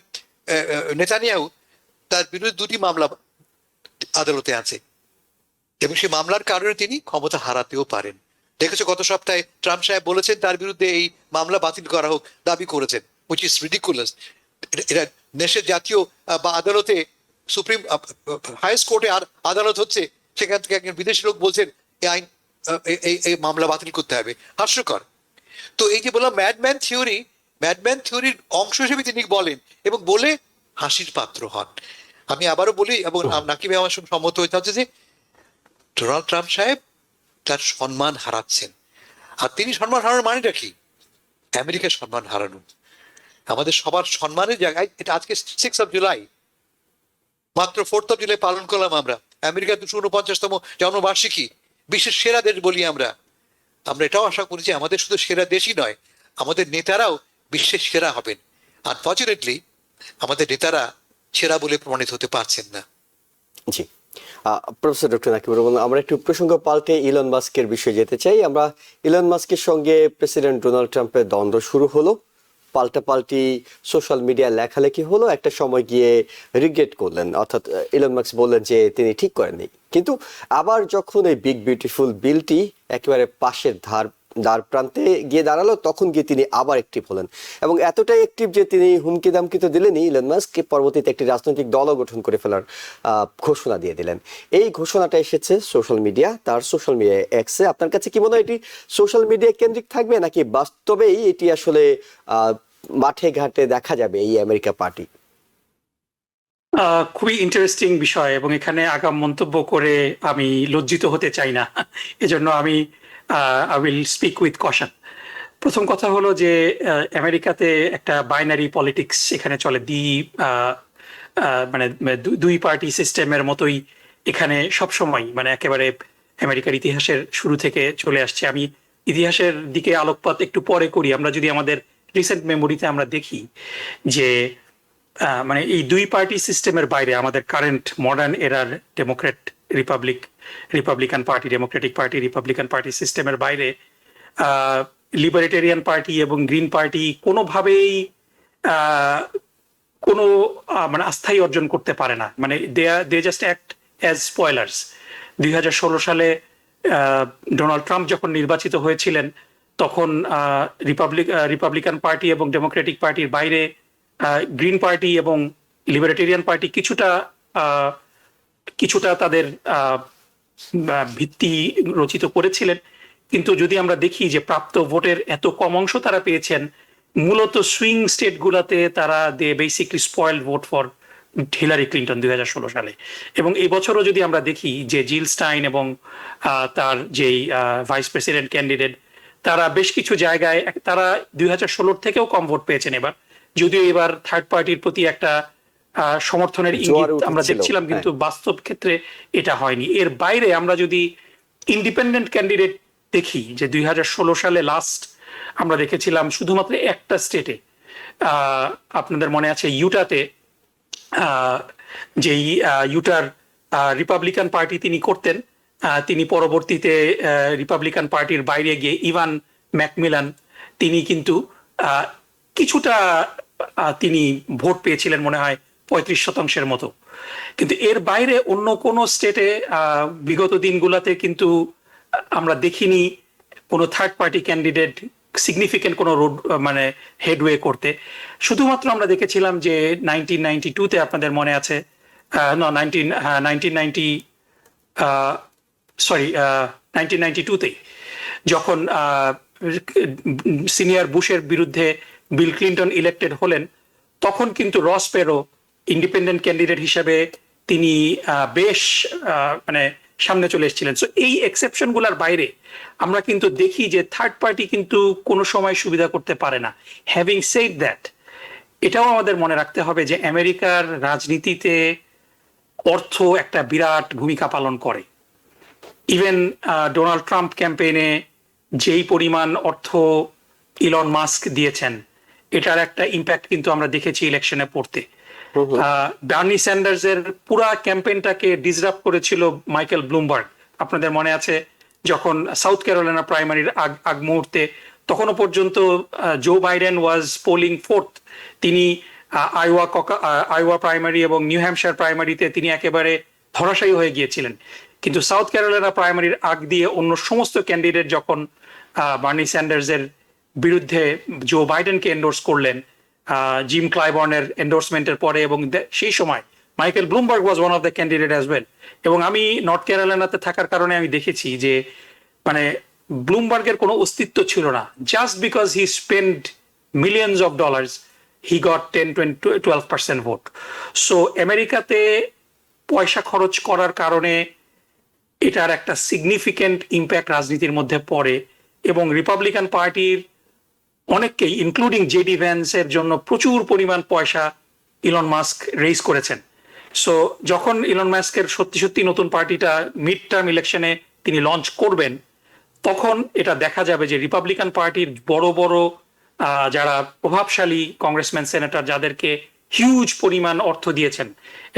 [SPEAKER 2] নেতানিয়াহু, তার বিরুদ্ধে দুটি মামলা আদালতে আছে এবং সেই মামলার কারণে তিনি ক্ষমতা হারাতেও পারেন। দেখেছো গত সপ্তাহে ট্রাম্প সাহেব বলেছেন তার বিরুদ্ধে এই মামলা বাতিল করা হোক, দাবি করেছেন, হুইচ ইজ রিডিকুলাস। এটা দেশের জাতীয় বা আদালতে, সুপ্রিম হাইয়েস্ট কোর্টে আর আদালত হচ্ছে, সেখান থেকে একজন বিদেশি লোক বলছেন এই আইন এই মামলা বাতিল করতে হবে। হাস্যকর। তো এই যে বললাম ম্যাডম্যান থিওরির অংশ হিসেবে তিনি বলেন এবং বলে হাসির পাত্র হন। আমি আবারও বলি, এবং নাকিব আমার সঙ্গে সম্মত হতে হচ্ছে যে ডোনাল্ড ট্রাম্প সাহেব তার সম্মান হারাচ্ছেন। আর তিনি সম্মান হারানোর মানেটা কি? আমেরিকার সম্মান হারানো। আমাদের সবার সম্মানের জায়গায়, এটা আজকে 6 জুলাই, মাত্র 4 জুলাই পালন করলাম আমরা আমেরিকার 249তম জন্মবার্ষিকী। বিশ্বের সেরা দেশ বলি আমরা। আমরা এটাও আশা করি যে আমাদের শুধু সেরা দেশই নয়, আমাদের নেতারাও বিশ্বের সেরা হবেন। আনফর্চুনেটলি আমাদের নেতারা সেরা বলে প্রমাণিত হতে পারছেন না।
[SPEAKER 1] জি, প্রফেসর ডক্টর নাকিবুর রহমান, আমরা একটু প্রসঙ্গ পাল্টে ইলন মাস্কের বিষয়ে যেতে চাই। আমরা ইলন মাস্কের সঙ্গে প্রেসিডেন্ট ডোনাল্ড ট্রাম্পের দ্বন্দ্ব শুরু হলো, পাল্টাপাল্টি সোশ্যাল মিডিয়ায় লেখালেখি হলো, একটা সময় গিয়ে রিগ্রেট করলেন, অর্থাৎ ইলন মাস্ক বললেন যে তিনি ঠিক করেননি। কিন্তু আবার যখন এই বিগ বিউটিফুল বিলটি একেবারে পাশের দ্বার প্রান্তে গিয়ে দাঁড়ালো, তখন গিয়ে তিনি আবার অ্যাক্টিভ হলেন এবং এতটাই অ্যাক্টিভ যে তিনি হুমকি দামকি তো দিলেনই, ইলন মাস্ককে পরবর্তীতে একটি রাজনৈতিক দলও গঠন করে ফেলার ঘোষণা দিয়ে দিলেন। এই ঘোষণাটা এসেছে সোশ্যাল মিডিয়া, তার সোশ্যাল মিডিয়া এক্সে। আপনার কাছে কি মনে হয় এটি সোশ্যাল মিডিয়া কেন্দ্রিক থাকবে, নাকি বাস্তবেই এটি আসলে মাঠে ঘাটে দেখা যাবে এই আমেরিকা পার্টি?
[SPEAKER 3] খুবই ইন্টারেস্টিং বিষয়, এবং এখানে আগাম মন্তব্য করে আমি লজ্জিত হতে চাই না। এজন্য আমি I will speak with caution. প্রথম কথা হলো যে আমেরিকাতে একটা বাইনারি পলিটিক্স এখানে চলে। মানে দুই পার্টি সিস্টেমের মতোই এখানে সবসময়, মানে একেবারে আমেরিকার ইতিহাসের শুরু থেকে চলে আসছে। আমি ইতিহাসের দিকে আলোকপাত একটু পরে করি। আমরা যদি আমাদের রিসেন্ট মেমোরিতে আমরা দেখি যে মানে এই দুই পার্টি সিস্টেমের বাইরে আমাদের current modern error Republican party, Democratic party, Republican party সিস্টেমের বাইরে লিবারেটেরিয়ান পার্টি এবং গ্রিন পার্টি কোনোভাবেই কোনো মানে আস্থাই অর্জন করতে পারে না। মানে দে জাস্ট অ্যাক্ট অ্যাজ স্পয়লার্স। 2016 সালে ডোনাল্ড ট্রাম্প যখন নির্বাচিত হয়েছিলেন, তখন রিপাবলিকান পার্টি এবং ডেমোক্রেটিক পার্টির বাইরে গ্রিন পার্টি এবং লিবারেটেরিয়ান পার্টি কিছুটা তাদের ভিত্তি রচিত করেছিলেন। কিন্তু যদি আমরা দেখি যে প্রাপ্ত ভোটের এত কম অংশ তারা পেয়েছেন, মূলত সুইং স্টেট গুলাতে তারা they basically spoiled vote for Hillary Clinton 2016 সালে। এবং এই বছরও যদি আমরা দেখি যে জিল স্টাইন এবং তার যেই ভাইস প্রেসিডেন্ট ক্যান্ডিডেট, তারা বেশ কিছু জায়গায় তারা 2016 থেকেও কম ভোট পেয়েছেন এবার, যদিও এবার থার্ড পার্টির প্রতি একটা সমর্থনের ইঙ্গিত আমরা দেখছিলাম, কিন্তু বাস্তব ক্ষেত্রে এটা হয়নি। এর বাইরে আমরা যদি ইন্ডিপেন্ডেন্ট ক্যান্ডিডেট দেখি, যে 2016 সালে লাস্ট আমরা দেখেছিলাম শুধুমাত্র একটা স্টেটে, আপনাদের মনে আছে ইউটাতে, যেই ইউটার রিপাবলিকান পার্টি তিনি করতেন, তিনি পরবর্তীতে রিপাবলিকান পার্টির বাইরে গিয়ে ইভান ম্যাকমিলান, তিনি কিন্তু কিছুটা তিনি ভোট পেয়েছিলেন মনে হয় 35% মতো। কিন্তু এর বাইরে অন্য কোন স্টেটে বিগত দিনগুলোতে কিন্তু আমরা দেখিনি কোনো থার্ড পার্টি ক্যান্ডিডেট সিগনিফিকেন্ট কোনো রোড মানে হেডওয়ে করতে। শুধুমাত্র আমরা দেখেছিলাম যে 1992-তে আপনাদের মনে আছে, 1990 সরি 1992-তেই, যখন সিনিয়র বুশের বিরুদ্ধে বিল ক্লিন্টন ইলেক্টেড হলেন, তখন কিন্তু রস পেরো ইন্ডিপেন্ডেন্ট ক্যান্ডিডেট হিসেবে তিনি বেশ মানে সামনে চলে এসেছিলেন। সো এই এক্সেপশন গুলার বাইরে আমরা কিন্তু দেখি যে থার্ড পার্টি কিন্তু কোনো সময় সুবিধা করতে পারে না। হ্যাভিং সেড দ্যাট, এটাও আমাদের মনে রাখতে হবে যে আমেরিকার রাজনীতিতে অর্থ একটা বিরাট ভূমিকা পালন করে। ইভেন ডোনাল্ড ট্রাম্প ক্যাম্পেইনে যেই পরিমাণ অর্থ ইলন মাস্ক দিয়েছেন, এটার একটা ইম্প্যাক্ট কিন্তু আমরা দেখেছি ইলেকশনে পড়তে। বার্নি স্যান্ডার্সের পুরা ক্যাম্পেইনটাকে ডিসরাপ্ট করেছিল মাইকেল ব্লুমবার্গ। আপনাদের মনে আছে যখন সাউথ ক্যারোলাইনা প্রাইমারির আগ মুহূর্তে, তখনও পর্যন্ত জো বাইডেন ওয়াজ পোলিং ফোর্থ। তিনি আইওয়া প্রাইমারি এবং নিউ হ্যাম্পশায়ার প্রাইমারিতে তিনি একেবারে ধরাশায়ী হয়ে গিয়েছিলেন। কিন্তু সাউথ ক্যারোলাইনা প্রাইমারির আগ দিয়ে অন্য সমস্ত ক্যান্ডিডেট যখন বার্নি স্যান্ডার্সের বিরুদ্ধে জো বাইডেনকে এন্ডোর্স করলেন জিম ক্লাইবর্নের এন্ডোর্সমেন্টের পরে, এবং সেই সময় Michael Bloomberg was one of the candidate as well. এবং আমি নর্থ ক্যারোলাইনাতে থাকার কারণে আমি দেখেছি যে মানে ব্লুমবার্গের কোনো অস্তিত্ব ছিল না। Just because he spend millions of dollars, he got 10-12% vote. So আমেরিকাতে পয়সা খরচ করার কারণে এটার একটা সিগনিফিক্যান্ট ইম্প্যাক্ট রাজনীতির মধ্যে পড়ে, এবং রিপাবলিকান পার্টির অনেককেই ইনক্লুডিং জেডি ভ্যান্সের জন্য প্রচুর পরিমাণ পয়সা ইলন মাস্ক রেইজ করেছেন। সো যখন ইলন মাস্কের সত্যি সত্যি নতুন পার্টিটা মিড টার্ম ইলেকশনে তিনি লঞ্চ করবেন, তখন এটা দেখা যাবে যে রিপাবলিকান পার্টির বড় বড় যারা প্রভাবশালী কংগ্রেসম্যান সেনেটর, যাদেরকে হিউজ পরিমাণ অর্থ দিয়েছেন,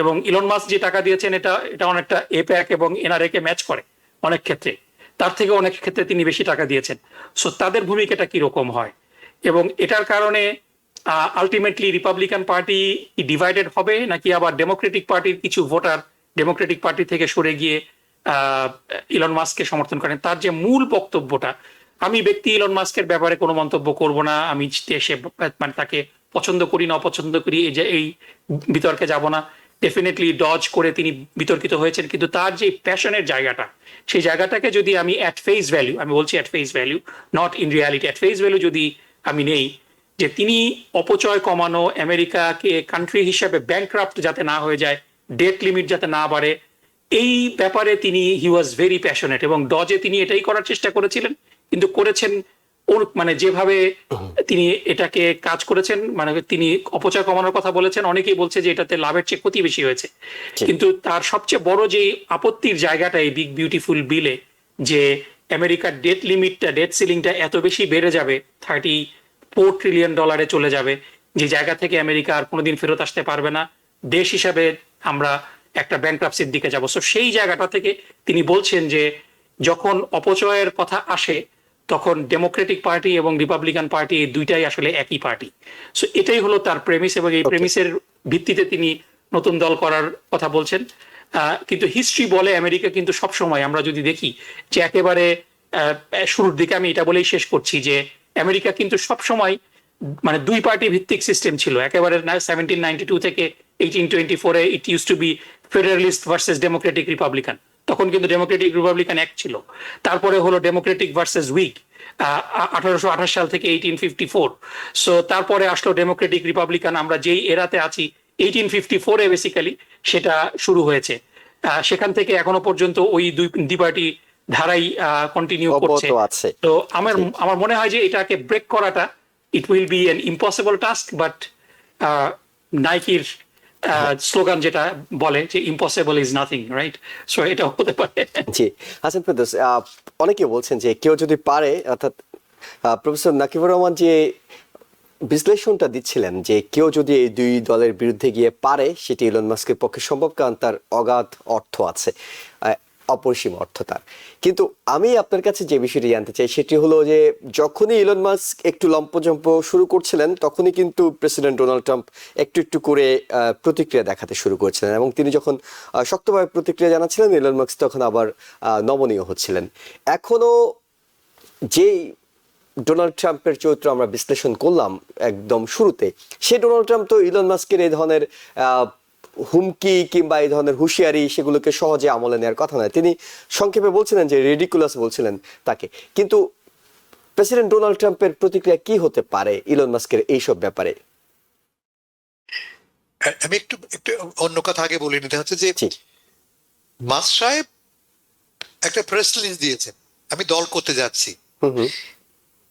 [SPEAKER 3] এবং ইলন মাস্ক যে টাকা দিয়েছেন এটা অনেকটা এপ্যাক এবং এনআরএ কে ম্যাচ করে অনেক ক্ষেত্রে, তার থেকে অনেক ক্ষেত্রে তিনি বেশি টাকা দিয়েছেন। সো তাদের ভূমিকাটা কিরকম হয়, এবং এটার কারণে আলটিমেটলি রিপাবলিকান পার্টি ডিভাইডেড হবে নাকি আবার ডেমোক্রেটিক পার্টির কিছু ভোটার ডেমোক্রেটিক পার্টি থেকে সরে গিয়ে ইলন মাস্ককে সমর্থন করেন। তার যে মূল বক্তব্যটা, আমি ব্যক্তি ইলন মাস্কের ব্যাপারে কোনো মন্তব্য করব না, আমি মানে তাকে পছন্দ করি না অপছন্দ করি এই বিতর্কে যাব না। ডেফিনেটলি ডজ করে তিনি বিতর্কিত হয়েছেন, কিন্তু তার যে প্যাশনের জায়গাটা, সেই জায়গাটাকে যদি আমি অ্যাট ফেস ভ্যালু, আমি বলছি at face value, not in reality, at face value যদি আমি নেই, যে তিনি অপচয় কমানো, আমেরিকাকে কান্ট্রি হিসেবে ব্যাংকরাপ্ট যাতে না হয়ে যায়, ডেট লিমিট যাতে না বাড়ে, এই ব্যাপারে তিনি হি ওয়াজ ভেরি প্যাশনেট। এবং ডজে তিনি এটাই করার চেষ্টা করেছিলেন, কিন্তু করেছেন মানে যেভাবে তিনি এটাকে কাজ করেছেন, মানে তিনি অপচয় কমানোর কথা বলেছেন, অনেকেই বলছে যে এটাতে লাভের চেয়ে ক্ষতি বেশি হয়েছে। কিন্তু তার সবচেয়ে বড় যে আপত্তির জায়গাটা এই বিগ বিউটিফুল বিলে, যে আমেরিকার ডেট লিমিটটা, ডেট সিলিংটা এত বেশি বেড়ে যাবে, $34 ট্রিলিয়ন চলে যাবে, যে জায়গা থেকে আমেরিকা আর কোনোদিন ফেরত আসতে পারবে না, দেশ হিসাবে আমরা একটা ব্যাংক্রাপসির দিকে যাব। সো সেই জায়গাটা থেকে তিনি বলছেন যে যখন অপচয়ের কথা আসে, তখন ডেমোক্রেটিক পার্টি এবং রিপাবলিকান পার্টি এই দুইটাই আসলে একই পার্টি। সো এটাই হলো তার প্রেমিস, এবং এই প্রেমিসের ভিত্তিতে তিনি নতুন দল করার কথা বলছেন। কিন্তু হিস্ট্রি বলে আমেরিকা কিন্তু সবসময়, আমরা যদি দেখি যে একেবারে শুরুর দিকে, আমি এটা বলেই শেষ করছি, যে আমেরিকা কিন্তু সবসময় মানে দুই পার্টি ভিত্তিক সিস্টেম ছিল। একেবারে 1792 থেকে 1824-এ it use to be federalist versus democratic republican, তখন কিন্তু ডেমোক্রেটিক রিপাবলিকান এক ছিল। তারপরে হলো ডেমোক্রেটিক ভার্সেস উইক 1828 সাল থেকে 1854। সো তারপরে আসলো ডেমোক্রেটিক রিপাবলিকান, আমরা যেই এরাতে আছি 1854-এ বেসিক্যালি সেটা শুরু হয়েছে। সেখান থেকে এখনো পর্যন্ত ওই দুই পার্টি ধারাই কন্টিনিউ করছে। তো আমার মনে হয় যে এটাকে ব্রেক করাটা, it will be an impossible task, but নাইকির স্লোগান যেটা বলে যে impossible is nothing, right? So এটা হতে পারে।
[SPEAKER 1] জি, হাসান ফেরদৌস, অনেকে বলছেন যে কেউ যদি পারে, অর্থাৎ প্রফেসর নাকিবুর রহমান যে বিশ্লেষণটা দিচ্ছিলেন, যে কেউ যদি এই দুই দলের বিরুদ্ধে গিয়ে পারে, সেটি ইলন মাস্কের পক্ষে সম্ভব, কারণ তার অগাধ অর্থ আছে, অপরিসীম অর্থ তার। কিন্তু আমি আপনার কাছে যে বিষয়টি জানতে চাই সেটি হলো যে যখনই ইলন মাস্ক একটু লম্পজম্প শুরু করছিলেন, তখনই কিন্তু প্রেসিডেন্ট ডোনাল্ড ট্রাম্প একটু একটু করে প্রতিক্রিয়া দেখাতে শুরু করছিলেন, এবং তিনি যখন শক্তভাবে প্রতিক্রিয়া জানাচ্ছিলেন, ইলন মাস্ক তখন আবার নমনীয় হচ্ছিলেন। এখনো যেই ডোনাল্ড ট্রাম্পের চরিত্র আমরা বিশ্লেষণ করলাম একদম শুরুতে, সেই ডোনাল্ড ট্রাম্প তো ইলন মাস্কের এই ধরনের হুমকি কিংবা এই ধরনের হুঁশিয়ারি সেগুলোকে সহজে আমলে নেওয়ার কথা নয়। তিনি সংক্ষেপে বলছিলেন যে রেডিকুলাস বলছিলেন তাকে। কিন্তু প্রেসিডেন্ট ডোনাল্ড ট্রাম্পের প্রতিক্রিয়া কি হতে পারে ইলন মাস্কের এইসব ব্যাপারে?
[SPEAKER 2] আমি একটু একটু অন্য কথা আগে বলে নিতে হচ্ছে যে
[SPEAKER 1] জি।
[SPEAKER 2] মাস্ক সাহেব একটা প্রেস রিলিজ দিয়েছেন, আমি দল করতে যাচ্ছি।
[SPEAKER 1] হুম হুম।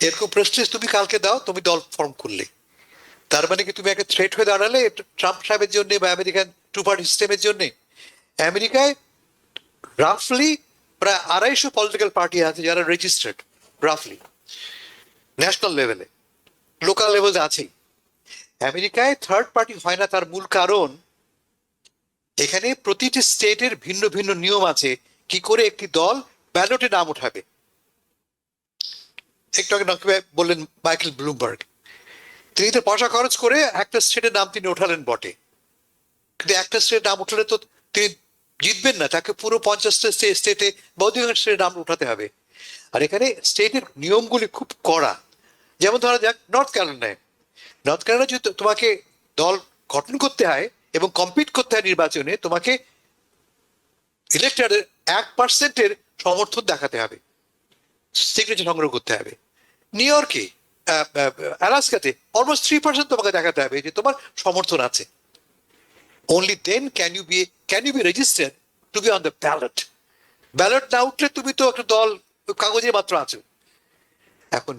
[SPEAKER 2] এরকম প্রেস রিলিজ তুমি কালকে দাও, তুমি দল ফর্ম করলে, তার মানে কি তুমি একটা থ্রেট হয়ে দাঁড়ালে ট্রাম্প সাহেবের জন্য বা আমেরিকান টু পার্টি সিস্টেমের জন্য? আমেরিকায় রাফলি প্রায় 250 পলিটিক্যাল পার্টি আছে যারা রেজিস্টার্ড, রাফলি ন্যাশনাল লেভেলে, লোকাল লেভেলে আছেই। আমেরিকায় থার্ড পার্টি হয় না, তার মূল কারণ এখানে প্রতিটি স্টেটের ভিন্ন ভিন্ন নিয়ম আছে কি করে একটি দল ব্যালটে নাম উঠাবে। একটু আগে বললেন মাইকেল ব্লুমবার্গ, তিনি তো পয়সা খরচ করে একটা স্টেটের নাম তিনি ওঠালেন বটে, কিন্তু একটা স্টেটের নাম উঠালে তো তিনি জিতবেন না, তাকে পুরো 50টা স্টেটে বা অধিকাংশ স্টেটের নাম উঠাতে হবে। আর এখানে স্টেটের নিয়মগুলি খুব কড়া। যেমন ধরা যাক নর্থ ক্যারোলিনায়, নর্থ ক্যারোলিনা যদি তোমাকে দল গঠন করতে হয় এবং কম্পিট করতে হয় নির্বাচনে, তোমাকে ইলেক্টরের 1% সমর্থন দেখাতে হবে, সিগনেচার সংগ্রহ করতে হবে। নিউ ইয়র্কে, আলাস্কাতে অলমোস্ট 3% তোমাকে দেখাতে হবে যে তোমার সমর্থন আছে। only then can you be registered to be on the ballot. Ballot না উঠলে তুমি তো একটা দল কাগজে মাত্র আছো। এখন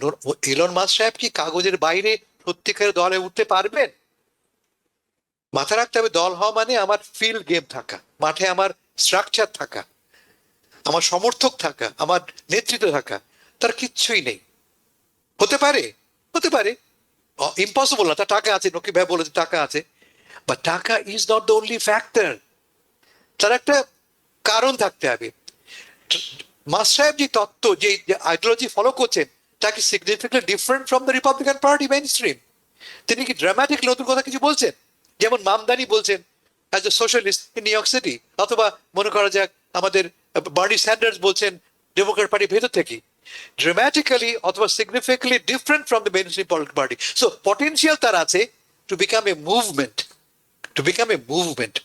[SPEAKER 2] ইলন মাস্ক সাহেব কি কাগজের বাইরে সত্যিকারের দলে উঠতে পারবেন? মাথায় রাখতে হবে দল হওয়া মানে আমার ফিল্ড গেম থাকা, মাঠে আমার স্ট্রাকচার থাকা, আমার সমর্থক থাকা, আমার নেতৃত্ব থাকা। তার কিচ্ছুই নেই। হতে পারে, হতে পারে, ইম্পসিবল না, তার টাকা আছে, নকি ভাই বলেছে টাকা আছে, বাট টাকা is not the only factor. তার একটা কারণ থাকতে হবে। মাস্ক সাহেব যে তত্ত্ব, যে আইডিওলজি ফলো করছেন, তা কি significantly different from the Republican party main stream? তিনি কি ড্রামাটিক নতুন কথা কিছু বলছেন? যেমন মামদানি বলছেন as a socialist in new York city, অথবা মনে করা যাক আমাদের বার্নি স্যান্ডার্স বলছেন ডেমোক্রেট পার্টির ভেতর থেকে, ড্রামাটিক্যালি অথবা significantly different from the main stream political party. So potential তার আছে to become a movement, to become a movement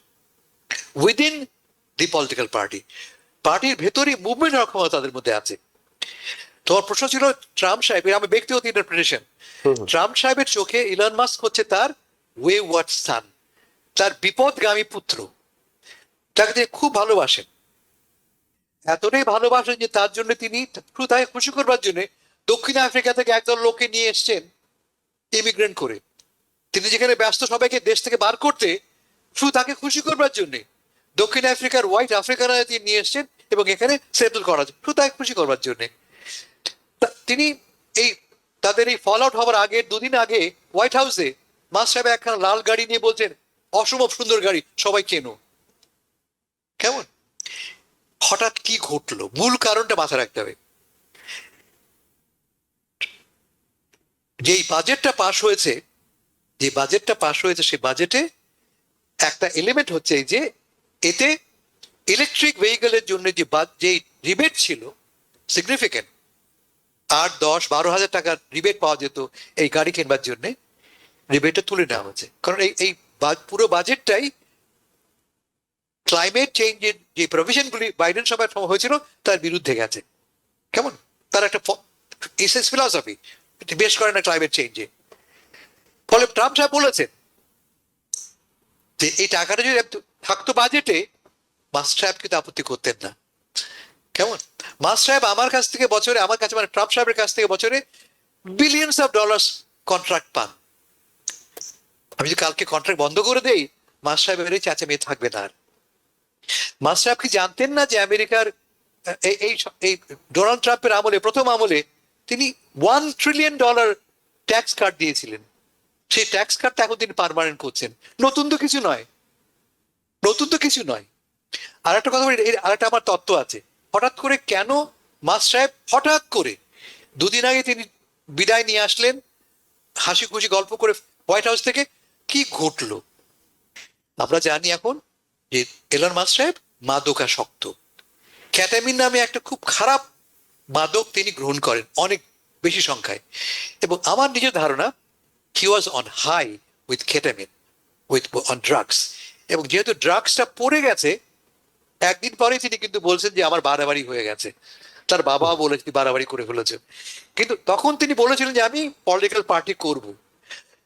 [SPEAKER 2] within the political party. পার্টির ভেতরে মুভমেন্ট হওয়ার ক্ষমতা তাদের মধ্যে আছে। তোমার প্রশ্ন ছিল ট্রাম্প সাহেবের, আমি ব্যক্তিগত ইন্টারপ্রিটেশন, ট্রাম্প সাহেবের চোখে ইলন মাস্ক হচ্ছে তার ওয়েওয়ার্ড সান, তার বিপদগামী পুত্র। তাকে তিনি খুব ভালোবাসেন, এতটাই ভালোবাসেন যে তার জন্য তিনি শুধু তাকে খুশি করবার জন্য দক্ষিণ আফ্রিকা থেকে একদল লোককে নিয়ে এসছেন ইমিগ্রেন্ট করে। তিনি যেখানে ব্যস্ত সবাইকে দেশ থেকে বার করতে, শুধু তাকে খুশি করবার জন্য দক্ষিণ আফ্রিকার হোয়াইট আফ্রিকানরা তিনি নিয়ে এসছেন এবং এখানে সেটেল করা, শুধু তাকে খুশি করবার জন্য। তিনি এই তাদের এই ফল আউট হওয়ার আগে 2 দিন আগে হোয়াইট হাউসে মাস্ক সাহেব একখানা লাল গাড়ি নিয়ে বলছেন অসম্ভব সুন্দর গাড়ি, সবাই কেনো। কেমন? হঠাৎ কি ঘটলো? মূল কারণটা মাথায় রাখতে হবে। যেই বাজেটটা পাশ হয়েছে, যে বাজেটটা পাশ হয়েছে, সেই বাজেটে একটা এলিমেন্ট হচ্ছে এই যে এতে ইলেকট্রিক ভেহিকেলের জন্য যে রিবেট ছিল সিগনিফিকেন্ট, 8, 10, 12 হাজার টাকার রিবেট পাওয়া যেত এই গাড়ি কিনবার জন্য, রিবেটটা তুলে নেওয়া হচ্ছে। কারণ এই পুরো বাজেটটাই ক্লাইমেট চেঞ্জের যে প্রভিশনগুলি বাইডেন সভায় হয়েছিল তার বিরুদ্ধে গেছে। কেমন? তার একটা এসএস ফিলসফি বেশ করে না ক্লাইমেট চেঞ্জে। ফলে ট্রাম্প সাহেব বলেছেন যে এই টাকাটা যদি থাকতো বাজেটে, মাস্ক সাহেব কিন্তু আপত্তি করতেন না। কেমন? মাস্ক সাহেব আমার কাছ থেকে বছরে, আমার কাছে মানে ট্রাম্প সাহেবের কাছ থেকে বছরে বিলিয়নস অফ ডলার্স কন্ট্রাক্ট পান। আমি যদি কালকে কন্ট্রাক্ট বন্ধ করে দেই, মাস্ক সাহেবের এই চেঁচামেচি থাকবে না আর। মাস্ক সাহেব কি জানতেন না যে আমেরিকার এই ডোনাল্ড ট্রাম্পের আমলে, প্রথম আমলে তিনি $1 ট্রিলিয়ন ট্যাক্স কাট দিয়েছিলেন। সেই ট্যাক্স কাটটা এখন তিনি পার্মানেন্ট করছেন। নতুন তো কিছু নয়, নতুন তো কিছু নয়। আর একটা কথা বলি, আর একটা আমার তত্ত্ব আছে। হঠাৎ করে কেন মাস্ক সাহেব হঠাৎ করে 2 দিন আগে তিনি বিদায় নিয়ে আসলেন হাসি খুশি গল্প করে হোয়াইট হাউস থেকে? কি ঘটলো? আমরা জানি এখন যে এলন মাস্ক সাহেব মাদকাসক্ত। ক্যাটামিন নামে একটা খুব খারাপ মাদক তিনি গ্রহণ করেন অনেক বেশি সংখ্যায়, এবং আমার নিজের ধারণা he was on high with ketamine, on drugs, এবং যেহেতু ড্রাগসটা পড়ে গেছে, একদিন পরে তিনি কিন্তু বলছেন যে আমার বাড়াবাড়ি হয়ে গেছে। তার বাবা বলেছে বাড়াবাড়ি করে ফেলেছে, কিন্তু তখন তিনি বলেছিলেন যে আমি পলিটিক্যাল পার্টি করব।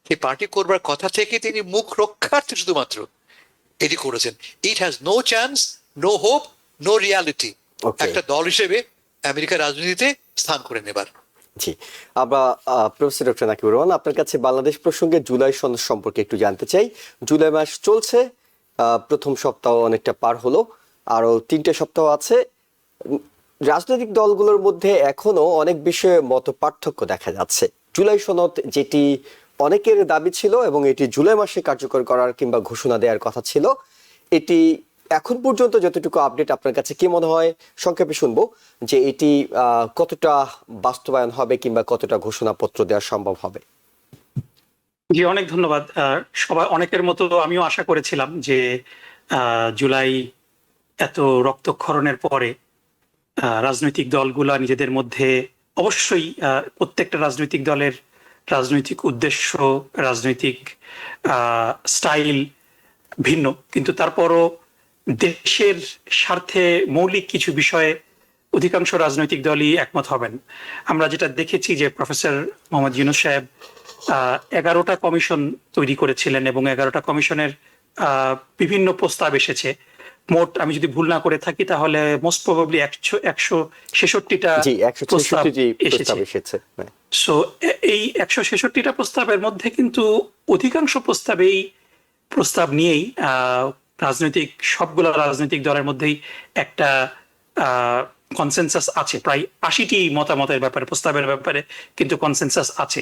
[SPEAKER 2] সেই পার্টি করবার কথা থেকে তিনি মুখ রক্ষার্থে শুধুমাত্র এটি করেছেন। It has no chance, no hope, no reality
[SPEAKER 1] Okay.
[SPEAKER 2] একটা দল হিসেবে আমেরিকার রাজনীতিতে স্থান করে নেবার।
[SPEAKER 1] জি, আমরা প্রফেসর ডক্টর নাকিবুর রহমান, আপনার কাছে বাংলাদেশ প্রসঙ্গে জুলাই সনদ সম্পর্কে একটু জানতে চাই। জুলাই মাস চলছে, প্রথম সপ্তাহ অনেকটা পার হলো, আরো 3টে সপ্তাহ আছে। রাজনৈতিক দলগুলোর মধ্যে এখনো অনেক বিষয়ে মত পার্থক্য দেখা যাচ্ছে। জুলাই সনদ যেটি অনেকের দাবি ছিল এবং এটি জুলাই মাসে কার্যকর করার কিংবা ঘোষণা দেওয়ার কথা ছিল, এটি এখন পর্যন্ত যতটুকু আপডেট আপনার কাছে কি মনে হয়, সংক্ষেপে শুনবো যে এটি কতটা বাস্তবায়ন হবে কিংবা কতটা ঘোষণাপত্র দেওয়া সম্ভব হবে?
[SPEAKER 3] জি, অনেক ধন্যবাদ। সবাই অনেকের মতো আমিও আশা করেছিলাম যে জুলাই এত রক্তক্ষরণের পরে রাজনৈতিক দলগুলা নিজেদের মধ্যে অবশ্যই প্রত্যেকটা রাজনৈতিক দলের রাজনৈতিক উদ্দেশ্য, রাজনৈতিক স্টাইল ভিন্ন, কিন্তু তারপরও দেশের স্বার্থে মৌলিক কিছু বিষয়ে অধিকাংশ রাজনৈতিক দলই একমত হবেন। আমরা যেটা দেখেছি যে প্রফেসর মোহাম্মদ ইউনূস সাহেব 11টা কমিশন তৈরি করেছিলেন এবং 11টা কমিশনের বিভিন্ন প্রস্তাব এসেছে। মোট আমি যদি ভুল না করে থাকি তাহলে মোস্ট প্রবাবলি 166টা
[SPEAKER 1] জি,
[SPEAKER 3] প্রস্তাব
[SPEAKER 1] 166টি প্রস্তাব
[SPEAKER 3] এসেছে।
[SPEAKER 1] এসেছে। হ্যাঁ।
[SPEAKER 3] সো এই 166টা প্রস্তাবের মধ্যে কিন্তু অধিকাংশ প্রস্তাব নিয়েই রাজনৈতিক সবগুলো রাজনৈতিক দলের মধ্যেই একটা কনসেনসাস আছে। প্রায় 80টি মতামতের ব্যাপারে, প্রস্তাবের ব্যাপারে কিন্তু কনসেনসাস আছে।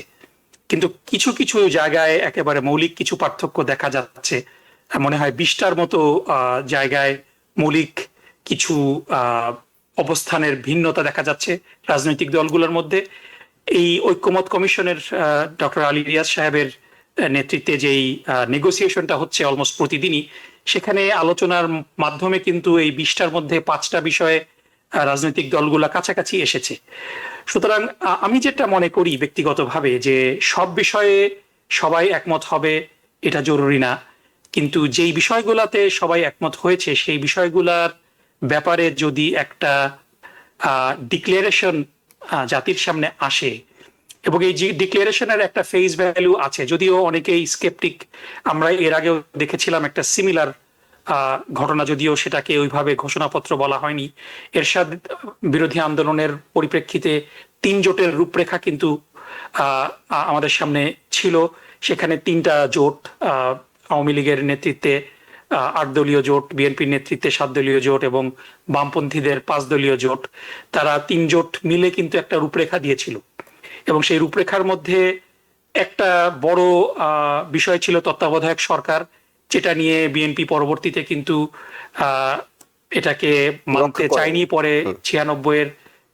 [SPEAKER 3] কিন্তু কিছু কিছু জায়গায় একেবারে মৌলিক কিছু পার্থক্য দেখা যাচ্ছে। মনে হয় 20টার মতো জায়গায় মৌলিক কিছু অবস্থানের ভিন্নতা দেখা যাচ্ছে রাজনৈতিক দলগুলোর মধ্যে। এই ঐক্যমত কমিশনের ডক্টর আলী রিয়াজ সাহেবের নেতৃত্বে যেই নেগোসিয়েশনটা হচ্ছে অলমোস্ট প্রতিদিনই, সেখানে আলোচনার মাধ্যমে কিন্তু এই 20টার মধ্যে 5টা বিষয়ে রাজনৈতিক দলগুলা কাছাকাছি এসেছে। সুতরাং আমি যেটা মনে করি ব্যক্তিগতভাবে যে সব বিষয়ে সবাই একমত হবে এটা জরুরি না, কিন্তু যেই বিষয়গুলাতে সবাই একমত হয়েছে সেই বিষয়গুলার ব্যাপারে যদি একটা ডিক্লারেশন জাতির সামনে আসে, এবং এই ডিক্লারেশনের একটা ফেস ভ্যালু আছে, যদিও অনেকেই স্কেপটিক। আমরা এর আগেও দেখেছিলাম একটা সিমিলার ঘটনা, যদিও সেটাকে ওইভাবে ঘোষণাপত্র বলা হয়নি। এরশাদ বিরোধী আন্দোলনের পরিপ্রেক্ষিতে 3 জোটের রূপরেখা কিন্তু আমাদের সামনে ছিল। সেখানে 3টা জোট, আওয়ামী লীগের নেতৃত্বে 8 দলীয় জোট, বিএনপির নেতৃত্বে 7 দলীয় জোট এবং বামপন্থীদের 5 দলীয় জোট, তারা 3 জোট মিলে কিন্তু একটা রূপরেখা দিয়েছিল। এবং সেই রূপরেখার মধ্যে একটা বড় বিষয় ছিল তত্ত্বাবধায়ক সরকার, যেটা নিয়ে বিএনপি পরবর্তীতে কিন্তু এটাকে মানতে চায়নি, পরে 96-এর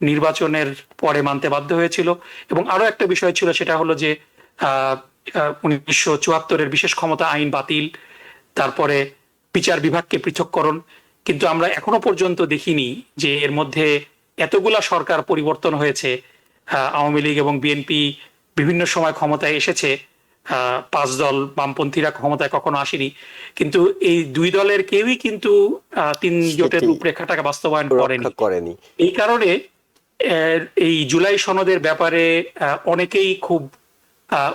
[SPEAKER 3] নির্বাচনের পরে মানতে বাধ্য হয়েছিল। এবং আরো একটা বিষয় ছিল, সেটা হলো যে 1974-এর বিশেষ ক্ষমতা আইন বাতিল, তারপরে বিচার বিভাগকে পৃথককরণ। কিন্তু আমরা এখনো পর্যন্ত দেখিনি যে এর মধ্যে এতগুলা সরকার পরিবর্তন হয়েছে। আওয়ামী লীগ এবং বিএনপি বিভিন্ন সময় ক্ষমতায় এসেছে, 5 দল বামপন্থীরা ক্ষমতায় কখনো আসেনি, কিন্তু এই 2 দলের কেউই কিন্তু 3 জোটের রূপরেখাটাকে বাস্তবায়ন করেনি। এই কারণে এই জুলাই সনদের ব্যাপারে অনেকেই খুব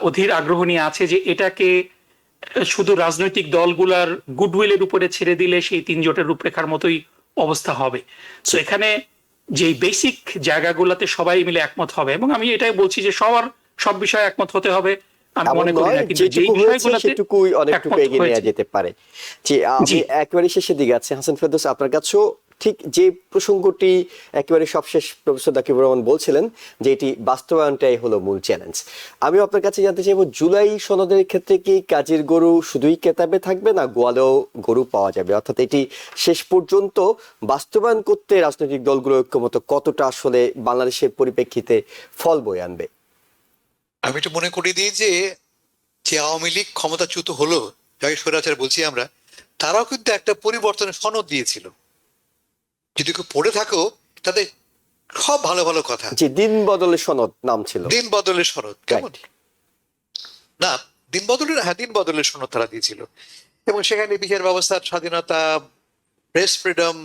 [SPEAKER 3] অধীর আগ্রহ নিয়ে আছে যে এটাকে শুধু রাজনৈতিক দলগুলার গুডউইলের উপরে ছেড়ে দিলে সেই 3 জোটের রূপরেখার মতোই অবস্থা হবে। তো এখানে যে বেসিক জায়গাগুলোতে সবাই মিলে একমত হবে, এবং আমি এটাই বলছি যে সব বিষয়ে একমত হতে হবে আমি মনে করি না, কিন্তু যেই বিষয়গুলোতে
[SPEAKER 1] সেটুকুই অনেকটুকু এগিয়ে নেওয়া যেতে পারে। যে আমি একেবারে শেষের দিকে আছি, হাসান ফেরদৌস, আপনার কাছেও ঠিক যে প্রসঙ্গটি একেবারে সবশেষ প্রফেসর নাকিবুর রহমান বলছিলেন যে এটি বাস্তবায়নটাই হলো মূল চ্যালেঞ্জ। আমি আপনার কাছে জানতে চাইবো, জুলাই সনদের ক্ষেত্রে কি কাজের গরু শুধুই কেতাবে থাকবে, না গোয়ালেও গরু পাওয়া যাবে? অর্থাৎ এটি শেষ পর্যন্ত বাস্তবায়ন করতে রাজনৈতিক দলগুলো ঐক্যমত কতটা আসলে বাংলাদেশের পরিপ্রেক্ষিতে ফল বয়ে আনবে?
[SPEAKER 2] আমি তো মনে করি দিই যে আওয়ামী লীগ ক্ষমতাচ্যুত হলো, যাকে স্বৈরাচার বলছি আমরা, তারাও কিন্তু একটা পরিবর্তনের সনদ দিয়েছিল। যদি কেউ পড়ে থাকো তাদের সব ভালো ভালো কথা।
[SPEAKER 1] যে দিন বদলের সনদ নাম ছিল,
[SPEAKER 2] দিন বদলের সনদ। কেমন না, দিন বদলের সনদ তারা দিয়েছিল। এবং সেখানে বিচার ব্যবস্থার স্বাধীনতা, প্রেস ফ্রিডম,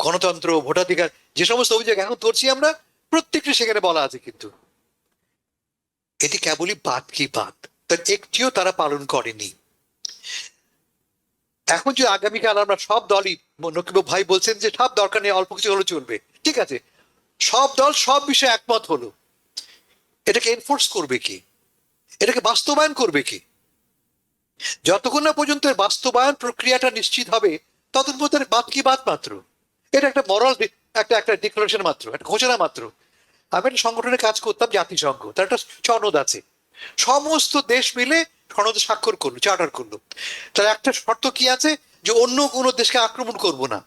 [SPEAKER 2] গণতন্ত্র, ভোটাধিকার, যে সমস্ত অভিযোগ এখন করছি আমরা, প্রত্যেকটি সেখানে বলা আছে। কিন্তু এটি কেবলই বাদ কি বাদ, তার একটিও তারা পালন করেনি। এখন যে আগামীকাল আমরা সব দলই, নকিব ভাই বলছেন যে সব দরকার নেই, অল্প কিছু হলে চলবে, ঠিক আছে, সব দল সব বিষয়ে একমত হলো, এটাকে এনফোর্স করবে কি, এটাকে বাস্তবায়ন করবে কি? যতক্ষণ না পর্যন্ত এর বাস্তবায়ন প্রক্রিয়াটা নিশ্চিত হবে, ততক্ষণ পর্যন্ত বাদ কি বাদ মাত্র। এটা একটা মরাল, একটা ডিক্লারেশন মাত্র, একটা ঘোষণা মাত্র। আমি একটা সংগঠনে কাজ করতাম, জাতিসংঘ, তার একটা সনদ আছে, সমস্ত দেশ মিলে সনদে স্বাক্ষর করলো, চার্টার করলো। তার একটা শর্ত কি আছে, যে অন্য কোনো দেশকে আক্রমণ করব না।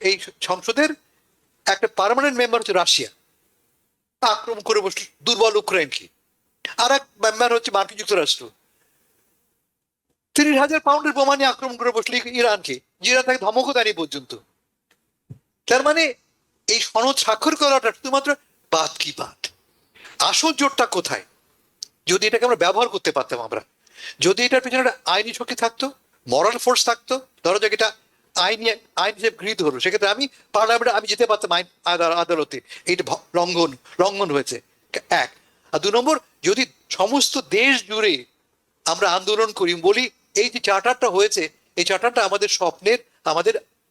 [SPEAKER 2] এই সংসদের একটা পার্মানেন্ট মেম্বার হচ্ছে রাশিয়া, আক্রমণ করে বসলো দুর্বল ইউক্রেনকে। আর এক মেম্বার হচ্ছে মার্কিন যুক্তরাষ্ট্র, 30,000 পাউন্ডের বোমা নিয়ে আক্রমণ করে বসলো ইরানকে, যে ইরান তাকে ধমকও দেয়নি পর্যন্ত। তার মানে এই সনদ স্বাক্ষর করাটা শুধুমাত্র বাদ কি বাদ। আসল জোরটা কোথায়? যদি এটাকে আমরা ব্যবহার করতে পারতাম, আমরা যদি এটার পিছনে একটা আইনি শক্তি থাকতো, মরাল ফোর্স থাকতো, ধরো যে এটা আইন হিসেবে গৃহীত হলো, সেক্ষেত্রে আমি পার্লামেন্টে আমি যেতে পারতাম আইন আদালতে, এইটা লঙ্ঘন হয়েছে, এক। আর 2 নম্বর, যদি সমস্ত দেশ জুড়ে আমরা আন্দোলন করি, বলি এই যে চার্টারটা হয়েছে, এই চার্টারটা আমাদের স্বপ্নের,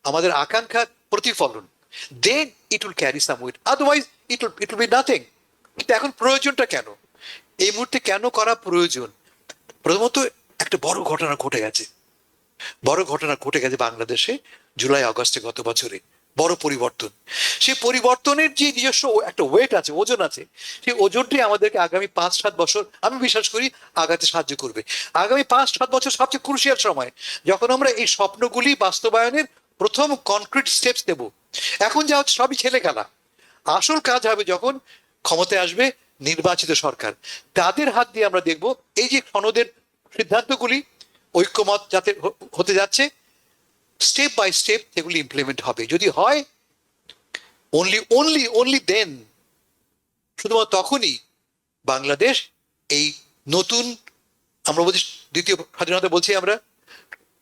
[SPEAKER 2] আমাদের আকাঙ্ক্ষার প্রতিফলন, then it will carry some weight, otherwise it will be nothing. কিন্তু এখন প্রয়োজনটা কেন, এই মুহূর্তে কেন করা প্রয়োজন? প্রথমত একটা বড় ঘটনা ঘটে গেছে বাংলাদেশে জুলাই আগস্টে গত বছরে, বড় পরিবর্তন। সেই পরিবর্তনের যে নিজস্ব একটা ওয়েট আছে, ওজন আছে, সেই ওজনটি আমাদেরকে আগামী 5-7 বছর আমি বিশ্বাস করি আগাতে সাহায্য করবে। আগামী 5-7 বছর সবচেয়ে ক্রুশিয়াল সময়, যখন আমরা এই স্বপ্নগুলি বাস্তবায়নের প্রথম কনক্রিট স্টেপস নেব। এখন যা হচ্ছে সবই ছেলে খেলা, আসল কাজ হবে যখন ক্ষমতায় আসবে নির্বাচিত সরকার, তাদের হাত দিয়ে আমরা দেখব এই যে সনদের সিদ্ধান্তগুলি ঐক্যমত যাতে হতে যাচ্ছে, স্টেপ বাই স্টেপ সেগুলি ইমপ্লিমেন্ট হবে। যদি হয়, অনলি দেন, শুধুমাত্র তখনই বাংলাদেশ এই নতুন, আমরা বলছি দ্বিতীয় স্বাধীনতা বলছি, আমরা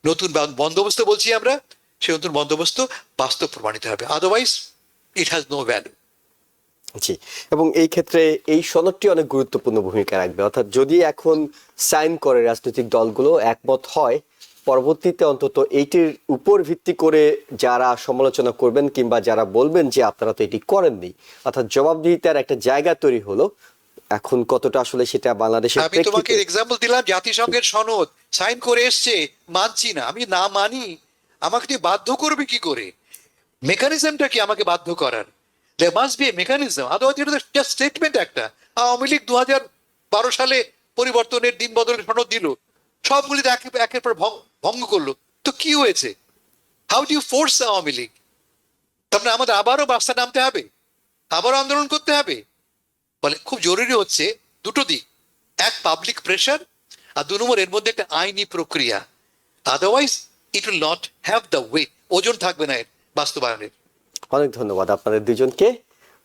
[SPEAKER 2] নতুন বন্দোবস্ত বলছি, আমরা সেই নতুন বন্দোবস্ত বাস্তব প্রমাণিত হবে। Otherwise it has no value.
[SPEAKER 1] জি, এবং এই ক্ষেত্রে এই সনদটি অনেক গুরুত্বপূর্ণ ভূমিকা রাখবে। অর্থাৎ যদি এখন সাইন করে রাজনৈতিক দলগুলো একমত হয়, পরবর্তীতে অন্তত এইটির উপর ভিত্তি করে যারা সমালোচনা করবেন কিংবা যারা বলবেন যে আপনারা তো এটি করেননি, অর্থাৎ জবাবদিহিতার একটা জায়গা তৈরি হলো। এখন কতটা আসলে সেটা বাংলাদেশের,
[SPEAKER 2] আমি তোমাকে এক্সাম্পল দিলাম, জাতিসংঘের সনদ সাইন করে এসছে, মানছি না, আমি না মানি, আমাকে তুই বাধ্য করবে কি করে? মেকানিজমটা কি আমাকে বাধ্য করার? There must be a mechanism, otherwise it is just statement একটা। আওয়ামী লীগ 2012 সালে পরিবর্তনের দিন বদলের সনদ দিল, সবগুলি একের পর ভঙ্গ করলো, তো কি হয়েছে? How do you force Awami League? তারপরে আমাদের আবারও রাস্তা নামতে হবে, আবারও আন্দোলন করতে হবে। বলে খুব জরুরি হচ্ছে দুটো দিক, এক পাবলিক প্রেশার, আর 2 নম্বর এর মধ্যে একটা আইনি প্রক্রিয়া। Otherwise it will not have the weight, ওজন থাকবে না এর বাস্তবায়নের।
[SPEAKER 1] অনেক ধন্যবাদ আপনাদের দুজনকে,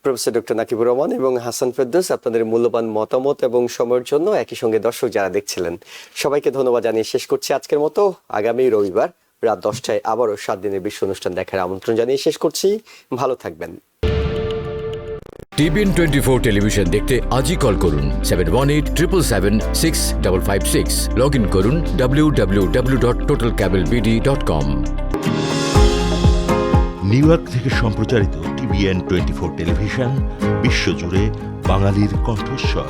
[SPEAKER 1] প্রফেসর ডক্টর নাকিবুর রহমান এবং হাসান ফেরদৌস, আপনাদের মূল্যবান মতামত এবং সময়ের জন্য। একই সঙ্গে দর্শক যারা দেখছিলেন সবাইকে ধন্যবাদ জানিয়ে শেষ করছি আজকের মতো। আগামী রবিবার রাত 10টায় আবারও 7 দিনের বিশ্ব অনুষ্ঠান দেখার আমন্ত্রণ জানিয়ে শেষ করছি। ভালো থাকবেন।
[SPEAKER 4] TBN 24 টেলিভিশন দেখতে আজই কল করুন 7187776556। লগ ইন করুন www.totalcablebd.com।
[SPEAKER 5] নিউ ইয়র্ক থেকে সম্প্রচারিত TBN 24 টেলিভিশন বিশ্বজুড়ে বাঙালির কণ্ঠস্বর।